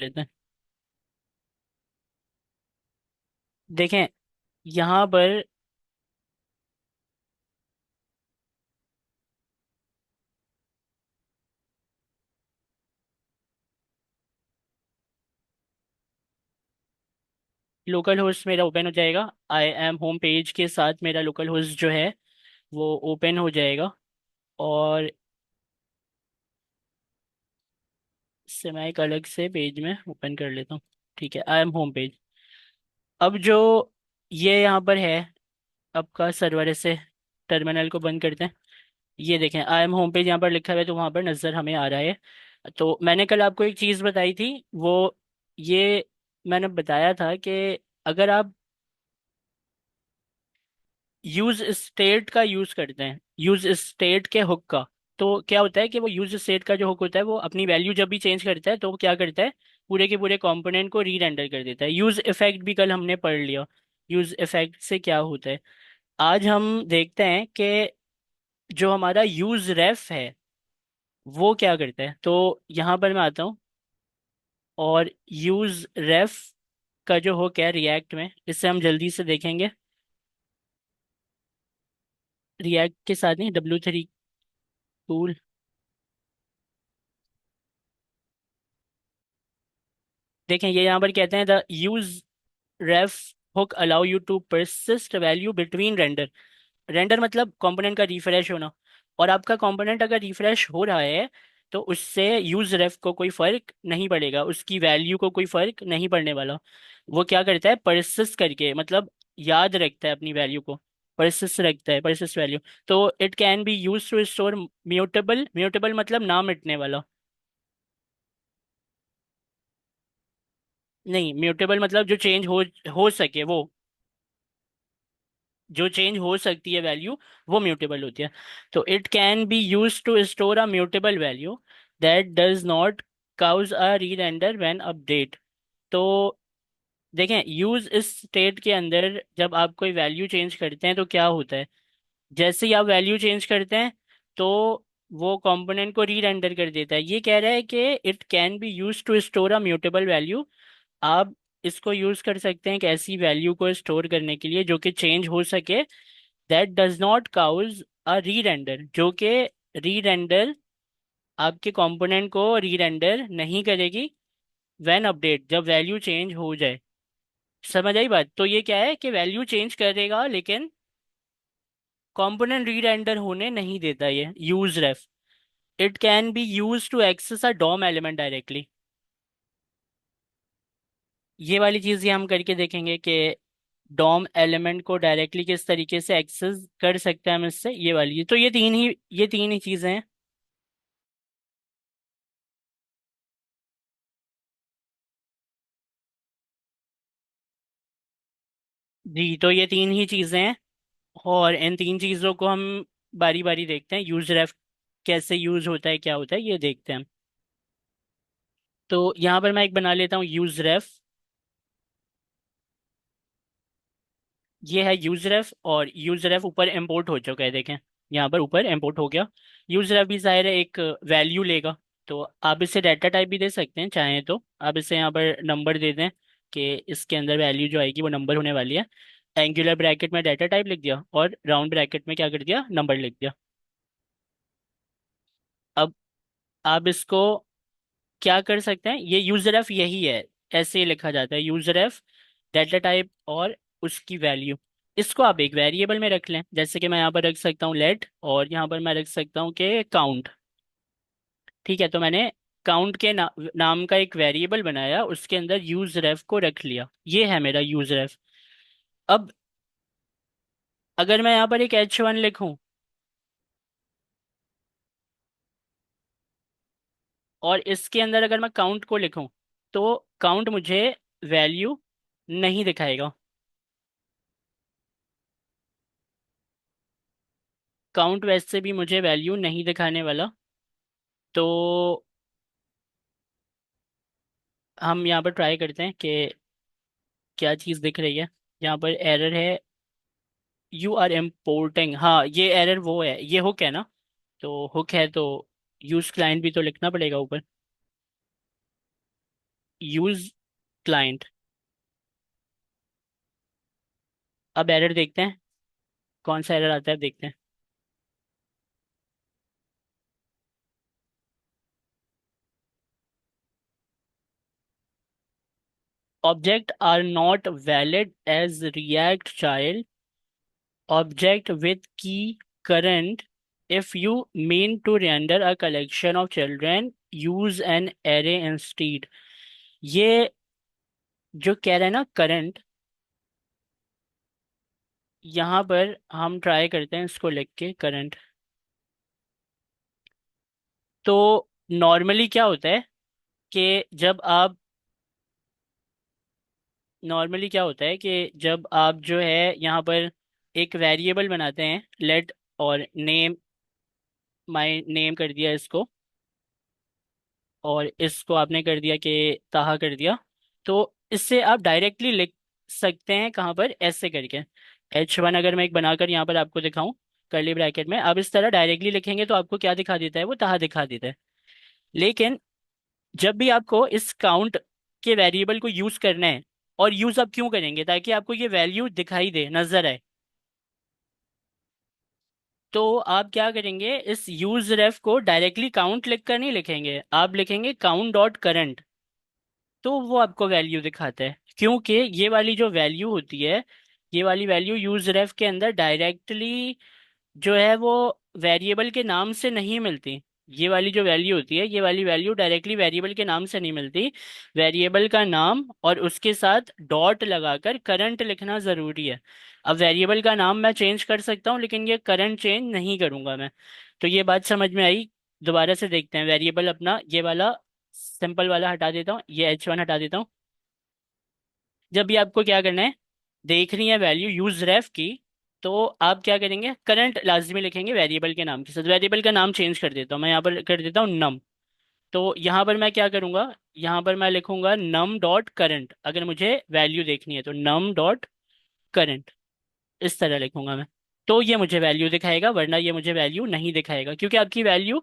लेते हैं। देखें यहाँ पर लोकल होस्ट मेरा ओपन हो जाएगा। आई एम होम पेज के साथ मेरा लोकल होस्ट जो है वो ओपन हो जाएगा। और इससे मैं एक अलग से पेज में ओपन कर लेता हूँ। ठीक है, आई एम होम पेज। अब जो ये यहाँ पर है आपका सर्वर, से टर्मिनल को बंद करते हैं। ये देखें आई एम होम पेज यहाँ पर लिखा हुआ है, तो वहाँ पर नज़र हमें आ रहा है। तो मैंने कल आपको एक चीज़ बताई थी, वो ये मैंने बताया था कि अगर आप यूज स्टेट का यूज करते हैं, यूज स्टेट के हुक का, तो क्या होता है कि वो यूज स्टेट का जो हुक होता है वो अपनी वैल्यू जब भी चेंज करता है तो वो क्या करता है, पूरे के पूरे कंपोनेंट को री रेंडर कर देता है। यूज इफेक्ट भी कल हमने पढ़ लिया। यूज इफेक्ट से क्या होता है, आज हम देखते हैं कि जो हमारा यूज रेफ है वो क्या करता है। तो यहाँ पर मैं आता हूँ, और यूज रेफ का जो हुक है रिएक्ट में, इससे हम जल्दी से देखेंगे। रिएक्ट के साथ नहीं, W3 टूल। देखें ये यहाँ पर कहते हैं the use ref hook allow you to persist value between render. Render मतलब कंपोनेंट का रिफ्रेश होना। और आपका कंपोनेंट अगर रिफ्रेश हो रहा है तो उससे यूज रेफ को कोई फर्क नहीं पड़ेगा, उसकी वैल्यू को कोई फर्क नहीं पड़ने वाला। वो क्या करता है, परसिस्ट करके, मतलब याद रखता है अपनी वैल्यू को। परसिस्ट रखता है, परसिस्ट वैल्यू। तो it can be use to store mutable. Mutable मतलब ना मिटने वाला। नहीं, म्यूटेबल मतलब जो चेंज हो सके वो, जो चेंज हो सकती है वैल्यू, वो म्यूटेबल होती है। तो it can be use to store a mutable value that does not cause a rerender when update. तो देखें यूज इस स्टेट के अंदर जब आप कोई वैल्यू चेंज करते हैं तो क्या होता है, जैसे ही आप वैल्यू चेंज करते हैं तो वो कंपोनेंट को री रेंडर कर देता है। ये कह रहा है कि it can be use to store a mutable value. आप इसको यूज कर सकते हैं एक ऐसी वैल्यू को स्टोर करने के लिए जो कि चेंज हो सके, that does not cause a री रेंडर, जो कि री रेंडर, आपके कंपोनेंट को री रेंडर नहीं करेगी व्हेन अपडेट, जब वैल्यू चेंज हो जाए। समझ आई बात। तो ये क्या है कि वैल्यू चेंज करेगा लेकिन कंपोनेंट री रेंडर होने नहीं देता ये use ref. It can be use to access a DOM element directly. ये वाली चीज ये हम करके देखेंगे कि डॉम एलिमेंट को डायरेक्टली किस तरीके से एक्सेस कर सकते हैं हम इससे। ये वाली, तो ये तीन ही चीजें हैं। जी, तो ये तीन ही चीजें हैं। और इन तीन चीजों को हम बारी बारी देखते हैं। यूज रेफ कैसे यूज होता है, क्या होता है, ये देखते हैं हम। तो यहाँ पर मैं एक बना लेता हूँ यूज रेफ। ये है यूज रेफ, और यूज रेफ ऊपर इंपोर्ट हो चुका है, देखें यहाँ पर ऊपर इंपोर्ट हो गया। यूज रेफ भी जाहिर है एक वैल्यू लेगा। तो आप इसे डाटा टाइप भी दे सकते हैं, चाहें तो आप इसे यहाँ पर नंबर दे दें कि इसके अंदर वैल्यू जो आएगी वो नंबर होने वाली है। एंगुलर ब्रैकेट में डाटा टाइप लिख दिया और राउंड ब्रैकेट में क्या कर दिया, नंबर लिख दिया। अब आप इसको क्या कर सकते हैं, ये यूजर एफ यही है, ऐसे ही लिखा जाता है यूजर एफ, डाटा टाइप और उसकी वैल्यू। इसको आप एक वेरिएबल में रख लें, जैसे कि मैं यहाँ पर रख सकता हूँ लेट, और यहाँ पर मैं रख सकता हूँ कि काउंट। ठीक है, तो मैंने काउंट के नाम का एक वेरिएबल बनाया, उसके अंदर यूज रेफ को रख लिया। ये है मेरा यूज रेफ। अब अगर मैं यहाँ पर एक H1 लिखूं और इसके अंदर अगर मैं काउंट को लिखूं, तो काउंट मुझे वैल्यू नहीं दिखाएगा। काउंट वैसे भी मुझे वैल्यू नहीं दिखाने वाला। तो हम यहाँ पर ट्राई करते हैं कि क्या चीज़ दिख रही है। यहाँ पर एरर है, यू आर इम्पोर्टिंग। हाँ, ये एरर वो है, ये हुक है ना। तो हुक है तो यूज क्लाइंट भी तो लिखना पड़ेगा ऊपर। Use client. अब एरर देखते हैं, कौन सा एरर आता है देखते हैं। Object are not valid as React child object with key current if you mean to render a collection of children use an array instead। ये जो कह रहा है ना करंट, यहाँ पर हम ट्राई करते हैं इसको लिख के करंट। तो नॉर्मली क्या होता है कि जब आप नॉर्मली क्या होता है कि जब आप जो है यहाँ पर एक वेरिएबल बनाते हैं लेट, और नेम, माय नेम कर दिया इसको, और इसको आपने कर दिया कि ताहा कर दिया। तो इससे आप डायरेक्टली लिख सकते हैं कहाँ पर, ऐसे करके H1 अगर मैं एक बनाकर यहाँ पर आपको दिखाऊं करली ब्रैकेट में, आप इस तरह डायरेक्टली लिखेंगे तो आपको क्या दिखा देता है, वो ताहा दिखा देता है। लेकिन जब भी आपको इस काउंट के वेरिएबल को यूज करना है, और यूज आप क्यों करेंगे, ताकि आपको ये वैल्यू दिखाई दे, नजर आए, तो आप क्या करेंगे, इस यूज रेफ को डायरेक्टली काउंट लिख कर नहीं लिखेंगे, आप लिखेंगे काउंट डॉट करंट। तो वो आपको वैल्यू दिखाता है, क्योंकि ये वाली जो वैल्यू होती है, ये वाली वैल्यू यूज रेफ के अंदर डायरेक्टली जो है वो वेरिएबल के नाम से नहीं मिलती। ये वाली जो वैल्यू होती है, ये वाली वैल्यू डायरेक्टली वेरिएबल के नाम से नहीं मिलती। वेरिएबल का नाम और उसके साथ डॉट लगाकर करंट लिखना ज़रूरी है। अब वेरिएबल का नाम मैं चेंज कर सकता हूँ, लेकिन ये करंट चेंज नहीं करूँगा मैं। तो ये बात समझ में आई। दोबारा से देखते हैं, वेरिएबल अपना ये वाला सिंपल वाला हटा देता हूँ, ये H1 हटा देता हूँ। जब भी आपको क्या करना है, देखनी है वैल्यू यूज रेफ की, तो आप क्या करेंगे, करंट लाजमी लिखेंगे वेरिएबल के नाम के साथ। वेरिएबल का नाम चेंज कर देता हूँ मैं, यहाँ पर कर देता हूँ नम। तो यहाँ पर मैं क्या करूँगा, यहाँ पर मैं लिखूंगा नम डॉट करंट, अगर मुझे वैल्यू देखनी है तो नम डॉट करंट, इस तरह लिखूंगा मैं। तो ये मुझे वैल्यू दिखाएगा, वरना ये मुझे वैल्यू नहीं दिखाएगा, क्योंकि आपकी वैल्यू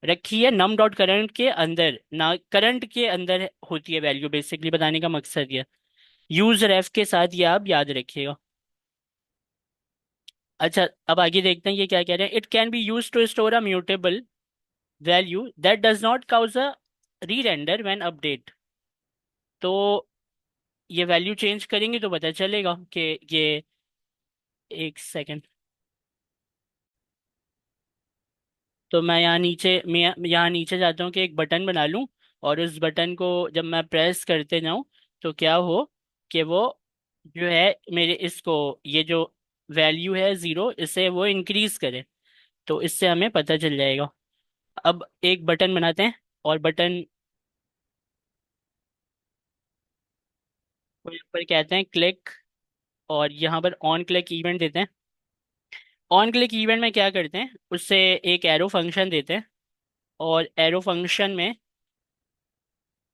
रखी है नम डॉट करंट के अंदर, ना करंट के अंदर होती है वैल्यू। बेसिकली बताने का मकसद ये, यूज रेफ के साथ ये आप याद रखिएगा। अच्छा, अब आगे देखते हैं ये क्या कह रहे हैं। It can be use to store a mutable value that does not cause a rerender when update. तो ये वैल्यू चेंज करेंगे तो पता चलेगा कि ये, एक सेकंड। तो मैं यहाँ नीचे जाता हूँ कि एक बटन बना लूँ, और उस बटन को जब मैं प्रेस करते जाऊँ तो क्या हो कि वो जो है मेरे इसको, ये जो वैल्यू है ज़ीरो, इसे वो इंक्रीज करे। तो इससे हमें पता चल जाएगा। अब एक बटन बनाते हैं, और बटन को यहाँ पर कहते हैं क्लिक, और यहाँ पर ऑन क्लिक इवेंट देते हैं। ऑन क्लिक इवेंट में क्या करते हैं, उससे एक एरो फंक्शन देते हैं, और एरो फंक्शन में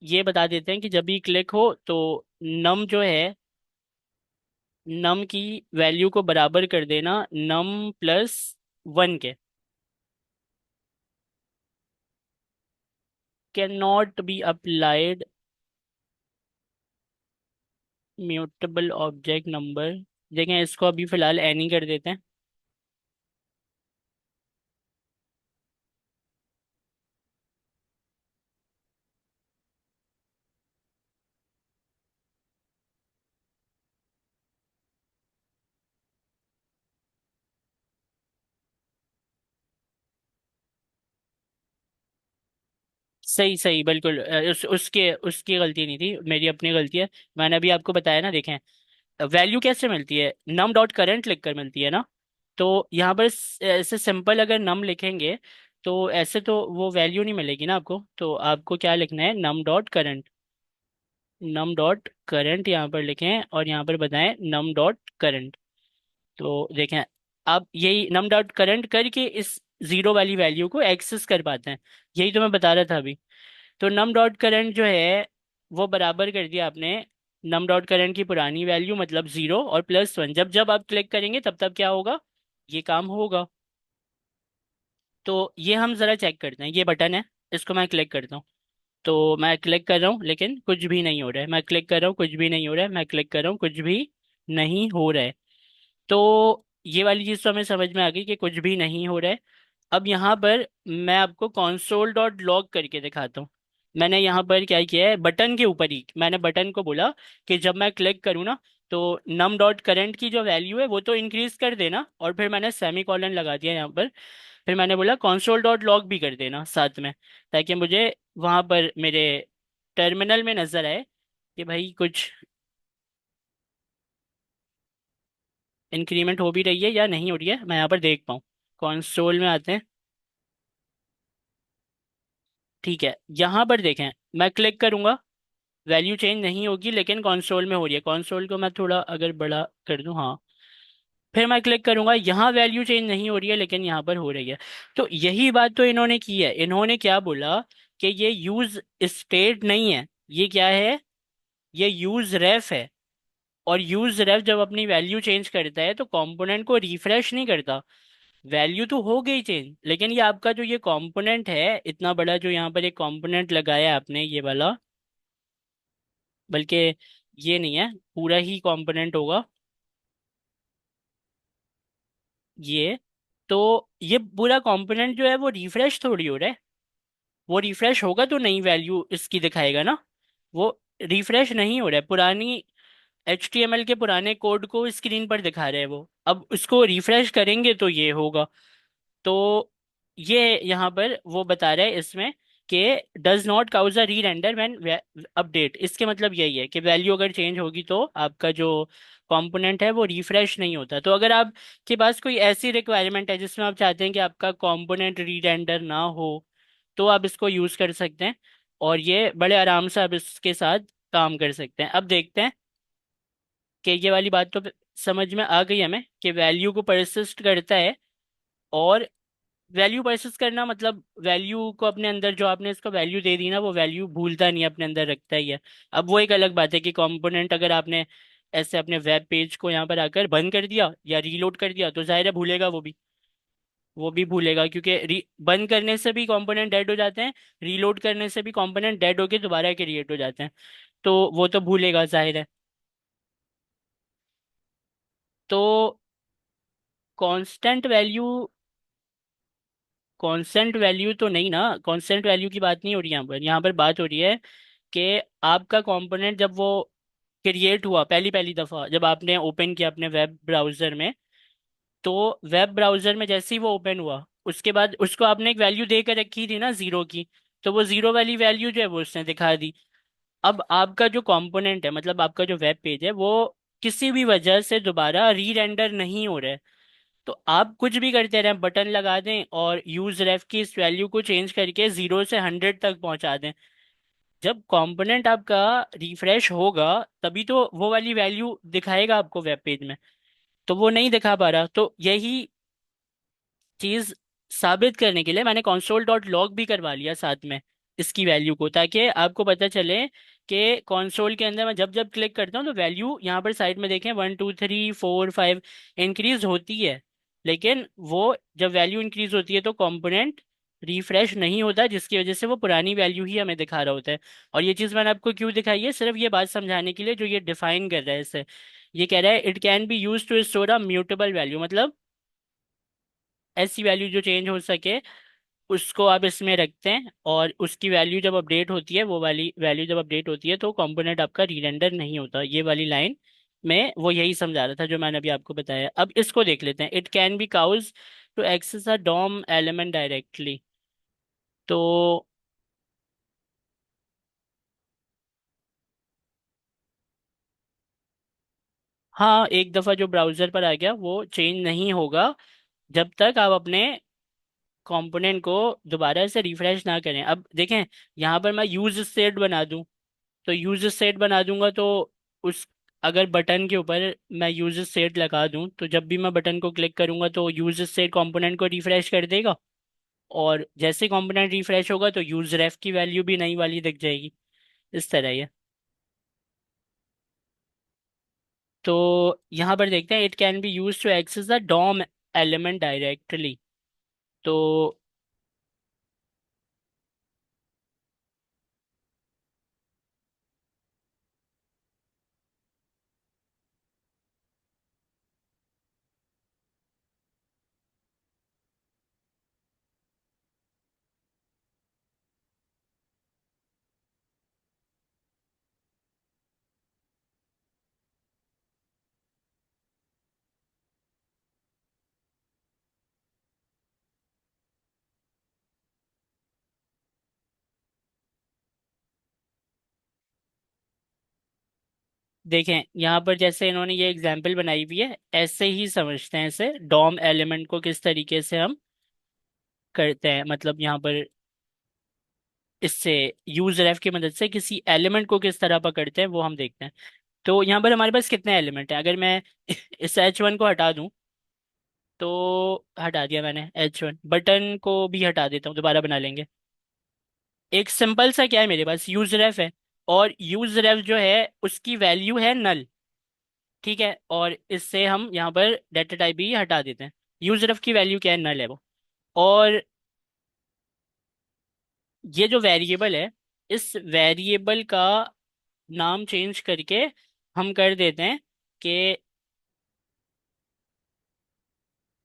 ये बता देते हैं कि जब भी क्लिक हो तो नम जो है, नम की वैल्यू को बराबर कर देना नम प्लस वन के। Can not be applied mutable object number. देखें, इसको अभी फिलहाल एनी कर देते हैं। सही सही, बिल्कुल। उसके उसकी गलती नहीं थी, मेरी अपनी गलती है। मैंने अभी आपको बताया ना, देखें वैल्यू कैसे मिलती है, नम डॉट करंट लिख कर मिलती है ना। तो यहाँ पर ऐसे सिंपल अगर नम लिखेंगे तो ऐसे तो वो वैल्यू नहीं मिलेगी ना आपको। तो आपको क्या लिखना है, num dot current, num dot current यहाँ पर लिखें, और यहाँ पर बताएं नम डॉट करंट। तो देखें, आप यही नम डॉट करंट करके इस जीरो वाली वैल्यू को एक्सेस कर पाते हैं। यही तो मैं बता रहा था अभी। तो नम डॉट करंट जो है वो बराबर कर दिया आपने नम डॉट करंट की पुरानी वैल्यू, मतलब जीरो और प्लस वन। जब जब आप क्लिक करेंगे तब तब क्या होगा, ये काम होगा। तो ये हम जरा चेक करते हैं, ये बटन है, इसको मैं क्लिक करता हूँ। तो मैं क्लिक कर रहा हूँ लेकिन कुछ भी नहीं हो रहा है, मैं क्लिक कर रहा हूँ कुछ भी नहीं हो रहा है, मैं क्लिक कर रहा हूँ कुछ भी नहीं हो रहा है। तो ये वाली चीज़ तो हमें समझ में आ गई कि कुछ भी नहीं हो रहा है। अब यहाँ पर मैं आपको console डॉट लॉग करके दिखाता हूँ। मैंने यहाँ पर क्या किया है, बटन के ऊपर ही मैंने बटन को बोला कि जब मैं क्लिक करूँ ना, तो नम डॉट करेंट की जो वैल्यू है वो तो इंक्रीज कर देना, और फिर मैंने सेमी कॉलन लगा दिया यहाँ पर। फिर मैंने बोला console डॉट लॉग भी कर देना साथ में, ताकि मुझे वहां पर मेरे टर्मिनल में नजर आए कि भाई कुछ इंक्रीमेंट हो भी रही है या नहीं हो रही है, मैं यहाँ पर देख पाऊँ। कंसोल में आते हैं। ठीक है, यहाँ पर देखें, मैं क्लिक करूंगा, वैल्यू चेंज नहीं होगी लेकिन कंसोल में हो रही है। कंसोल को मैं थोड़ा अगर बड़ा कर दूं, हाँ। फिर मैं क्लिक करूंगा, यहाँ वैल्यू चेंज नहीं हो रही है लेकिन यहाँ पर हो रही है। तो यही बात तो इन्होंने की है। इन्होंने क्या बोला कि ये यूज स्टेट नहीं है, ये क्या है, ये यूज रेफ है। और यूज रेफ जब अपनी वैल्यू चेंज करता है तो कंपोनेंट को रिफ्रेश नहीं करता। वैल्यू तो हो गई चेंज, लेकिन ये आपका जो ये कंपोनेंट है इतना बड़ा, जो यहाँ पर एक कंपोनेंट लगाया है आपने ये वाला, बल्कि ये नहीं है, पूरा ही कंपोनेंट होगा ये। तो ये पूरा कंपोनेंट जो है वो रिफ्रेश थोड़ी हो रहा है। वो रिफ्रेश होगा तो नई वैल्यू इसकी दिखाएगा ना। वो रिफ्रेश नहीं हो रहा है, पुरानी HTML के पुराने कोड को स्क्रीन पर दिखा रहे हैं वो। अब उसको रिफ्रेश करेंगे तो ये होगा। तो ये यहाँ पर वो बता रहा है इसमें कि does not cause a rerender when update. इसके मतलब यही है कि वैल्यू अगर चेंज होगी तो आपका जो कंपोनेंट है वो रिफ्रेश नहीं होता। तो अगर आपके पास कोई ऐसी रिक्वायरमेंट है जिसमें आप चाहते हैं कि आपका कंपोनेंट री रेंडर ना हो, तो आप इसको यूज कर सकते हैं, और ये बड़े आराम से आप इसके साथ काम कर सकते हैं। अब देखते हैं कि ये वाली बात तो समझ में आ गई हमें कि वैल्यू को परसिस्ट करता है। और वैल्यू परसिस्ट करना मतलब वैल्यू को अपने अंदर, जो आपने इसको वैल्यू दे दी ना, वो वैल्यू भूलता नहीं है, अपने अंदर रखता ही है। अब वो एक अलग बात है कि कंपोनेंट अगर आपने ऐसे अपने वेब पेज को यहाँ पर आकर बंद कर दिया या रीलोड कर दिया तो जाहिर है भूलेगा वो भी भूलेगा, क्योंकि बंद करने से भी कंपोनेंट डेड हो जाते हैं, रीलोड करने से भी कंपोनेंट डेड होके दोबारा क्रिएट हो जाते हैं। तो वो तो भूलेगा जाहिर है। तो कांस्टेंट वैल्यू, कांस्टेंट वैल्यू तो नहीं ना, कांस्टेंट वैल्यू की बात नहीं हो रही यहाँ पर। यहाँ पर बात हो रही है कि आपका कंपोनेंट जब वो क्रिएट हुआ पहली पहली दफ़ा, जब आपने ओपन किया अपने वेब ब्राउज़र में, तो वेब ब्राउज़र में जैसे ही वो ओपन हुआ उसके बाद उसको आपने एक वैल्यू दे कर रखी थी ना, ज़ीरो की। तो वो ज़ीरो वाली वैल्यू जो है वो उसने दिखा दी। अब आपका जो कंपोनेंट है, मतलब आपका जो वेब पेज है, वो किसी भी वजह से दोबारा री रेंडर नहीं हो रहा है। तो आप कुछ भी करते रहें, बटन लगा दें और यूज रेफ की इस वैल्यू को चेंज करके 0 से 100 तक पहुंचा दें, जब कंपोनेंट आपका रिफ्रेश होगा तभी तो वो वाली वैल्यू दिखाएगा आपको वेब पेज में। तो वो नहीं दिखा पा रहा, तो यही चीज साबित करने के लिए मैंने console डॉट लॉग भी करवा लिया साथ में इसकी वैल्यू को, ताकि आपको पता चले कि console के अंदर मैं जब जब क्लिक करता हूँ तो वैल्यू यहाँ पर साइड में देखें 1 2 3 4 5 इंक्रीज होती है। लेकिन वो जब वैल्यू इंक्रीज होती है तो कंपोनेंट रिफ्रेश नहीं होता, जिसकी वजह से वो पुरानी वैल्यू ही हमें दिखा रहा होता है। और ये चीज़ मैंने आपको क्यों दिखाई है, सिर्फ ये बात समझाने के लिए, जो ये डिफाइन कर रहा है इसे। ये कह रहा है it can be use to store a mutable value, मतलब ऐसी वैल्यू जो चेंज हो सके उसको आप इसमें रखते हैं, और उसकी वैल्यू जब अपडेट होती है, वो वाली वैल्यू जब अपडेट होती है तो कंपोनेंट आपका रीरेंडर नहीं होता। ये वाली लाइन में वो यही समझा रहा था जो मैंने अभी आपको बताया। अब इसको देख लेते हैं, it can be cause to access a DOM element directly. तो हाँ, एक दफ़ा जो ब्राउज़र पर आ गया वो चेंज नहीं होगा जब तक आप अपने कंपोनेंट को दोबारा से रिफ्रेश ना करें। अब देखें, यहाँ पर मैं यूज स्टेट बना दूं, तो यूज स्टेट बना दूंगा तो उस, अगर बटन के ऊपर मैं यूज स्टेट लगा दूं तो जब भी मैं बटन को क्लिक करूंगा तो यूज स्टेट कंपोनेंट को रिफ्रेश कर देगा। और जैसे कंपोनेंट रिफ्रेश होगा तो यूज रेफ की वैल्यू भी नई वाली दिख जाएगी। इस तरह ये। तो यहाँ पर देखते हैं, it can be use to access the DOM element directly. तो देखें यहाँ पर जैसे इन्होंने ये एग्जाम्पल बनाई हुई है, ऐसे ही समझते हैं इसे, डॉम एलिमेंट को किस तरीके से हम करते हैं, मतलब यहाँ पर इससे यूज रेफ की मदद से किसी एलिमेंट को किस तरह पकड़ते हैं वो हम देखते हैं। तो यहाँ पर हमारे पास कितने एलिमेंट हैं, अगर मैं इस H1 को हटा दूं, तो हटा दिया मैंने H1, बटन को भी हटा देता हूँ, दोबारा बना लेंगे। एक सिंपल सा क्या है, मेरे पास यूज रेफ है, और यूज रेफ जो है उसकी वैल्यू है नल। ठीक है, और इससे हम यहाँ पर डाटा टाइप भी हटा देते हैं। यूज रेफ की वैल्यू क्या है, नल है वो। और ये जो वेरिएबल है, इस वेरिएबल का नाम चेंज करके हम कर देते हैं कि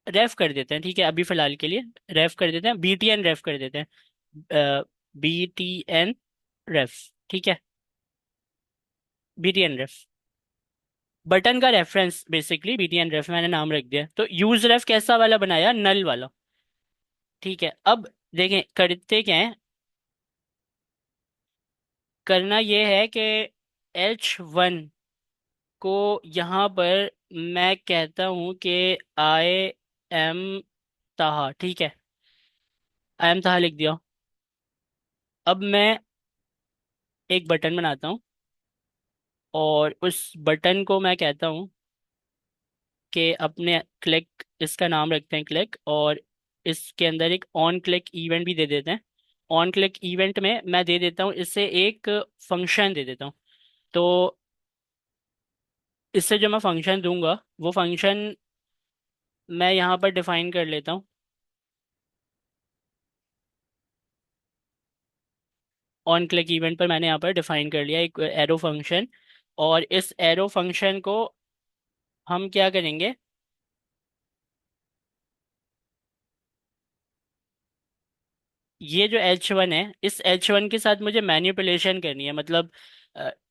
रेफ कर देते हैं। ठीक है, अभी फिलहाल के लिए रेफ कर देते हैं, BTN रेफ कर देते हैं, BTN रेफ। ठीक है, BTN रेफ बटन का रेफरेंस, बेसिकली BTN रेफ मैंने नाम रख दिया। तो यूज रेफ कैसा वाला बनाया, नल वाला। ठीक है, अब देखें करते क्या है, करना ये है कि H1 को यहाँ पर मैं कहता हूँ कि आई एम ताहा। ठीक है, आई एम ताहा लिख दिया। अब मैं एक बटन बनाता हूँ, और उस बटन को मैं कहता हूँ कि अपने क्लिक, इसका नाम रखते हैं क्लिक, और इसके अंदर एक ऑन क्लिक इवेंट भी दे देते हैं। ऑन क्लिक इवेंट में मैं दे देता हूँ इससे एक फंक्शन दे देता हूँ। तो इससे जो मैं फंक्शन दूंगा, वो फंक्शन मैं यहाँ पर डिफाइन कर लेता हूँ। ऑन क्लिक इवेंट पर मैंने यहाँ पर डिफाइन कर लिया एक एरो फंक्शन, और इस एरो फंक्शन को हम क्या करेंगे, ये जो H1 है, इस H1 के साथ मुझे मैनिपुलेशन करनी है, मतलब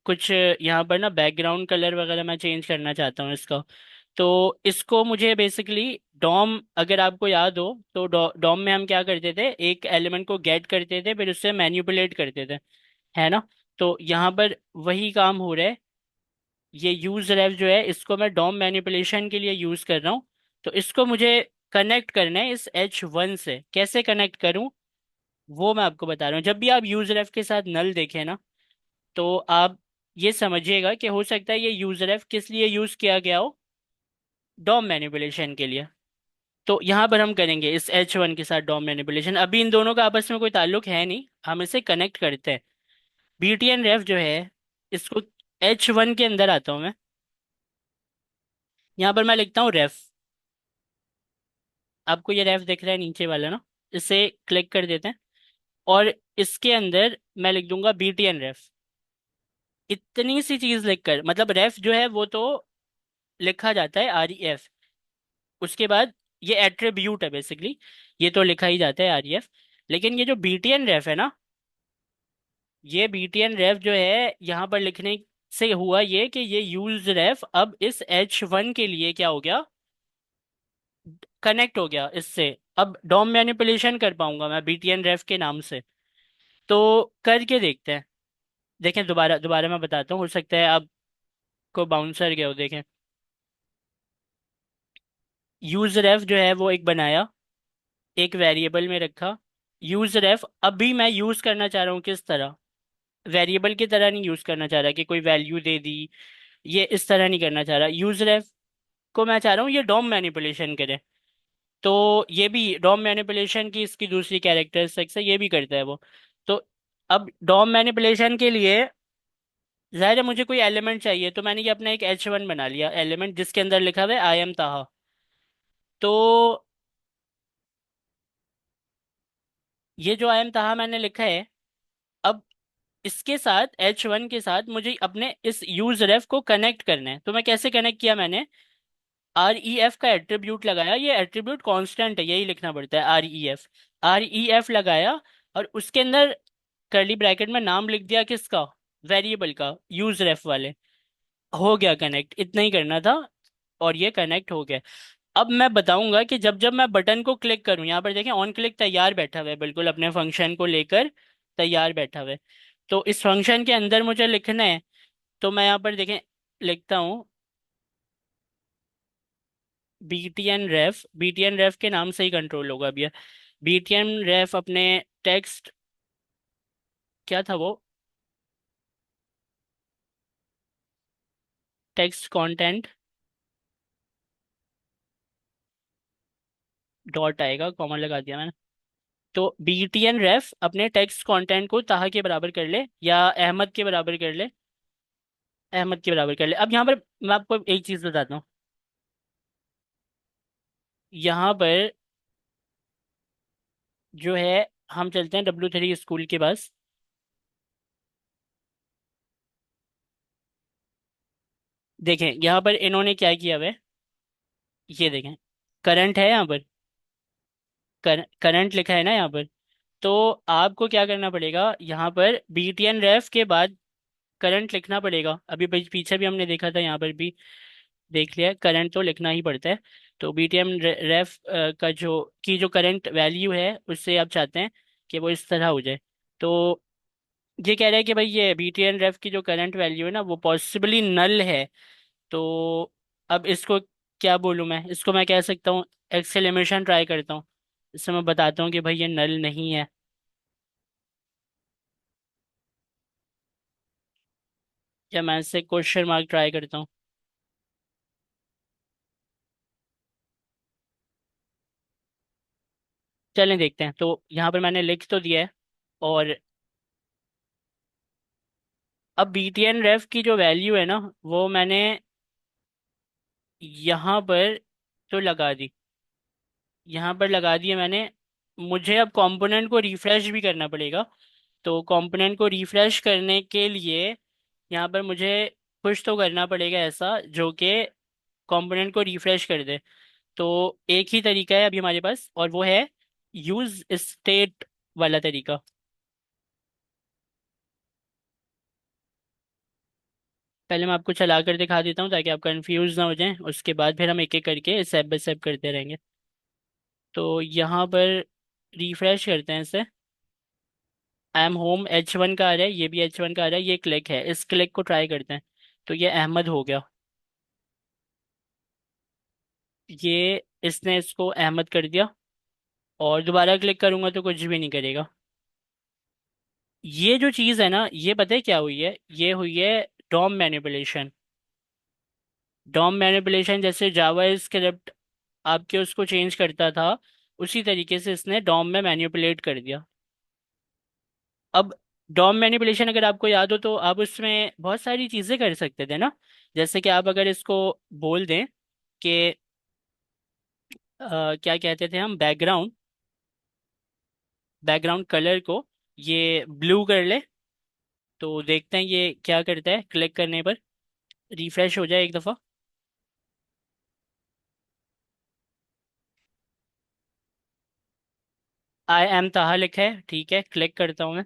कुछ यहाँ पर ना बैकग्राउंड कलर वगैरह मैं चेंज करना चाहता हूँ इसका। तो इसको मुझे बेसिकली डॉम, अगर आपको याद हो तो डॉम में हम क्या करते थे, एक एलिमेंट को गेट करते थे, फिर उससे मैनिपुलेट करते थे, है ना। तो यहाँ पर वही काम हो रहा है। ये यूज रेफ जो है, इसको मैं डॉम मैनिपुलेशन के लिए यूज कर रहा हूँ। तो इसको मुझे कनेक्ट करना है इस H1 से। कैसे कनेक्ट करूँ, वो मैं आपको बता रहा हूँ। जब भी आप यूज रेफ के साथ नल देखें ना, तो आप ये समझिएगा कि हो सकता है ये यूज रेफ किस लिए यूज किया गया हो, डॉम मैनिपुलेशन के लिए। तो यहाँ पर हम करेंगे इस H1 के साथ डॉम मैनिपुलेशन। अभी इन दोनों का आपस में कोई ताल्लुक है नहीं, हम इसे कनेक्ट करते हैं। BTN रेफ जो है, इसको H1 के अंदर आता हूँ मैं। यहाँ पर मैं लिखता हूँ रेफ। आपको ये रेफ दिख रहा है नीचे वाला ना, इसे क्लिक कर देते हैं, और इसके अंदर मैं लिख दूंगा BTN रेफ। इतनी सी चीज लिखकर, मतलब रेफ जो है वो तो लिखा जाता है REF। उसके बाद ये एट्रीब्यूट है बेसिकली, ये तो लिखा ही जाता है REF। लेकिन ये जो BTN रेफ है ना, ये BTN रेफ जो है यहाँ पर लिखने से हुआ ये कि ये यूज रेफ अब इस H1 के लिए क्या हो गया, कनेक्ट हो गया इससे। अब डॉम मैनिपुलेशन कर पाऊंगा मैं BTN रेफ के नाम से। तो करके देखते हैं। देखें, दोबारा दोबारा मैं बताता हूँ, हो सकता है आपको बाउंसर गया हो। देखें, यूज रेफ जो है वो एक बनाया, एक वेरिएबल में रखा। यूज रेफ अभी मैं यूज करना चाह रहा हूँ किस तरह, वेरिएबल की तरह नहीं यूज करना चाह रहा कि कोई वैल्यू दे दी, ये इस तरह नहीं करना चाह रहा। यूज रेफ को मैं चाह रहा हूँ ये डॉम मैनिपुलेशन करे। तो ये भी डॉम मैनिपुलेशन की इसकी दूसरी कैरेक्टरिस्टिक्स है, ये भी करता है वो। तो अब डॉम मैनिपुलेशन के लिए जाहिर है मुझे कोई एलिमेंट चाहिए, तो मैंने ये अपना एक H1 बना लिया एलिमेंट, जिसके अंदर लिखा हुआ है आई एम ताहा। तो ये जो आई एम ताहा मैंने लिखा है, अब इसके साथ H1 के साथ मुझे अपने इस यूज रेफ को कनेक्ट करना है। तो मैं कैसे कनेक्ट किया, मैंने REF का एट्रीब्यूट लगाया। ये एट्रीब्यूट कांस्टेंट है, यही लिखना पड़ता है REF। REF लगाया, और उसके अंदर कर्ली ब्रैकेट में नाम लिख दिया किसका, वेरिएबल का, यूज रेफ वाले। हो गया कनेक्ट, इतना ही करना था, और ये कनेक्ट हो गया। अब मैं बताऊंगा कि जब जब मैं बटन को क्लिक करूं, यहाँ पर देखें ऑन क्लिक तैयार बैठा हुआ है, बिल्कुल अपने फंक्शन को लेकर तैयार बैठा हुआ है। तो इस फंक्शन के अंदर मुझे लिखना है, तो मैं यहाँ पर देखें लिखता हूँ BTN ref के नाम से ही कंट्रोल होगा अभी। BTN ref अपने टेक्स्ट, क्या था वो, टेक्स्ट कंटेंट डॉट आएगा, कॉमा लगा दिया मैंने। तो BTN ref अपने टेक्स्ट कंटेंट को ताहा के बराबर कर ले या अहमद के बराबर कर ले, अहमद के बराबर कर ले। अब यहाँ पर मैं आपको एक चीज बताता हूँ। यहाँ पर जो है, हम चलते हैं W3 स्कूल के पास। देखें यहाँ पर इन्होंने क्या किया हुआ है, ये देखें, करंट है यहाँ पर, करंट लिखा है ना यहाँ पर। तो आपको क्या करना पड़ेगा, यहाँ पर BTN ref के बाद करंट लिखना पड़ेगा। अभी पीछे भी हमने देखा था, यहाँ पर भी देख लिया, करंट तो लिखना ही पड़ता है। तो BTN ref का जो करंट वैल्यू है, उससे आप चाहते हैं कि वो इस तरह हो जाए। तो ये कह रहा है कि भाई ये BTN ref की जो करंट वैल्यू है ना, वो पॉसिबली नल है। तो अब इसको क्या बोलूँ मैं, इसको मैं कह सकता हूँ एक्सेलेमेशन ट्राई करता हूँ, इससे मैं बताता हूँ कि भाई ये नल नहीं है। या मैं इससे क्वेश्चन मार्क ट्राई करता हूँ। चलें देखते हैं। तो यहाँ पर मैंने लिख तो दिया है। और अब BTN ref की जो वैल्यू है ना, वो मैंने यहाँ पर तो लगा दी, यहाँ पर लगा दिया मैंने। मुझे अब कंपोनेंट को रिफ्रेश भी करना पड़ेगा। तो कंपोनेंट को रिफ्रेश करने के लिए यहाँ पर मुझे कुछ तो करना पड़ेगा ऐसा जो कि कंपोनेंट को रिफ्रेश कर दे। तो एक ही तरीका है अभी हमारे पास, और वो है यूज स्टेट वाला तरीका। पहले मैं आपको चला कर दिखा देता हूँ ताकि आप कंफ्यूज ना हो जाएं, उसके बाद फिर हम एक एक करके स्टेप बाय स्टेप करते रहेंगे। तो यहाँ पर रिफ्रेश करते हैं इसे। आई एम होम H1 का आ रहा है, ये भी H1 का आ रहा है, ये क्लिक है, इस क्लिक को ट्राई करते हैं। तो ये अहमद हो गया, ये इसने इसको अहमद कर दिया। और दोबारा क्लिक करूंगा तो कुछ भी नहीं करेगा। ये जो चीज़ है ना, ये पता है क्या हुई है, ये हुई है डॉम मैनिपुलेशन। डॉम मैनिपुलेशन जैसे जावा स्क्रिप्ट आपके उसको चेंज करता था, उसी तरीके से इसने डॉम में मैनिपुलेट कर दिया। अब डॉम मैनिपुलेशन अगर आपको याद हो तो आप उसमें बहुत सारी चीज़ें कर सकते थे ना। जैसे कि आप अगर इसको बोल दें कि क्या कहते थे हम, बैकग्राउंड, बैकग्राउंड कलर को ये ब्लू कर ले। तो देखते हैं ये क्या करता है, क्लिक करने पर रिफ्रेश हो जाए एक दफ़ा। आई एम ताहा लिखा है, ठीक है, क्लिक करता हूँ मैं।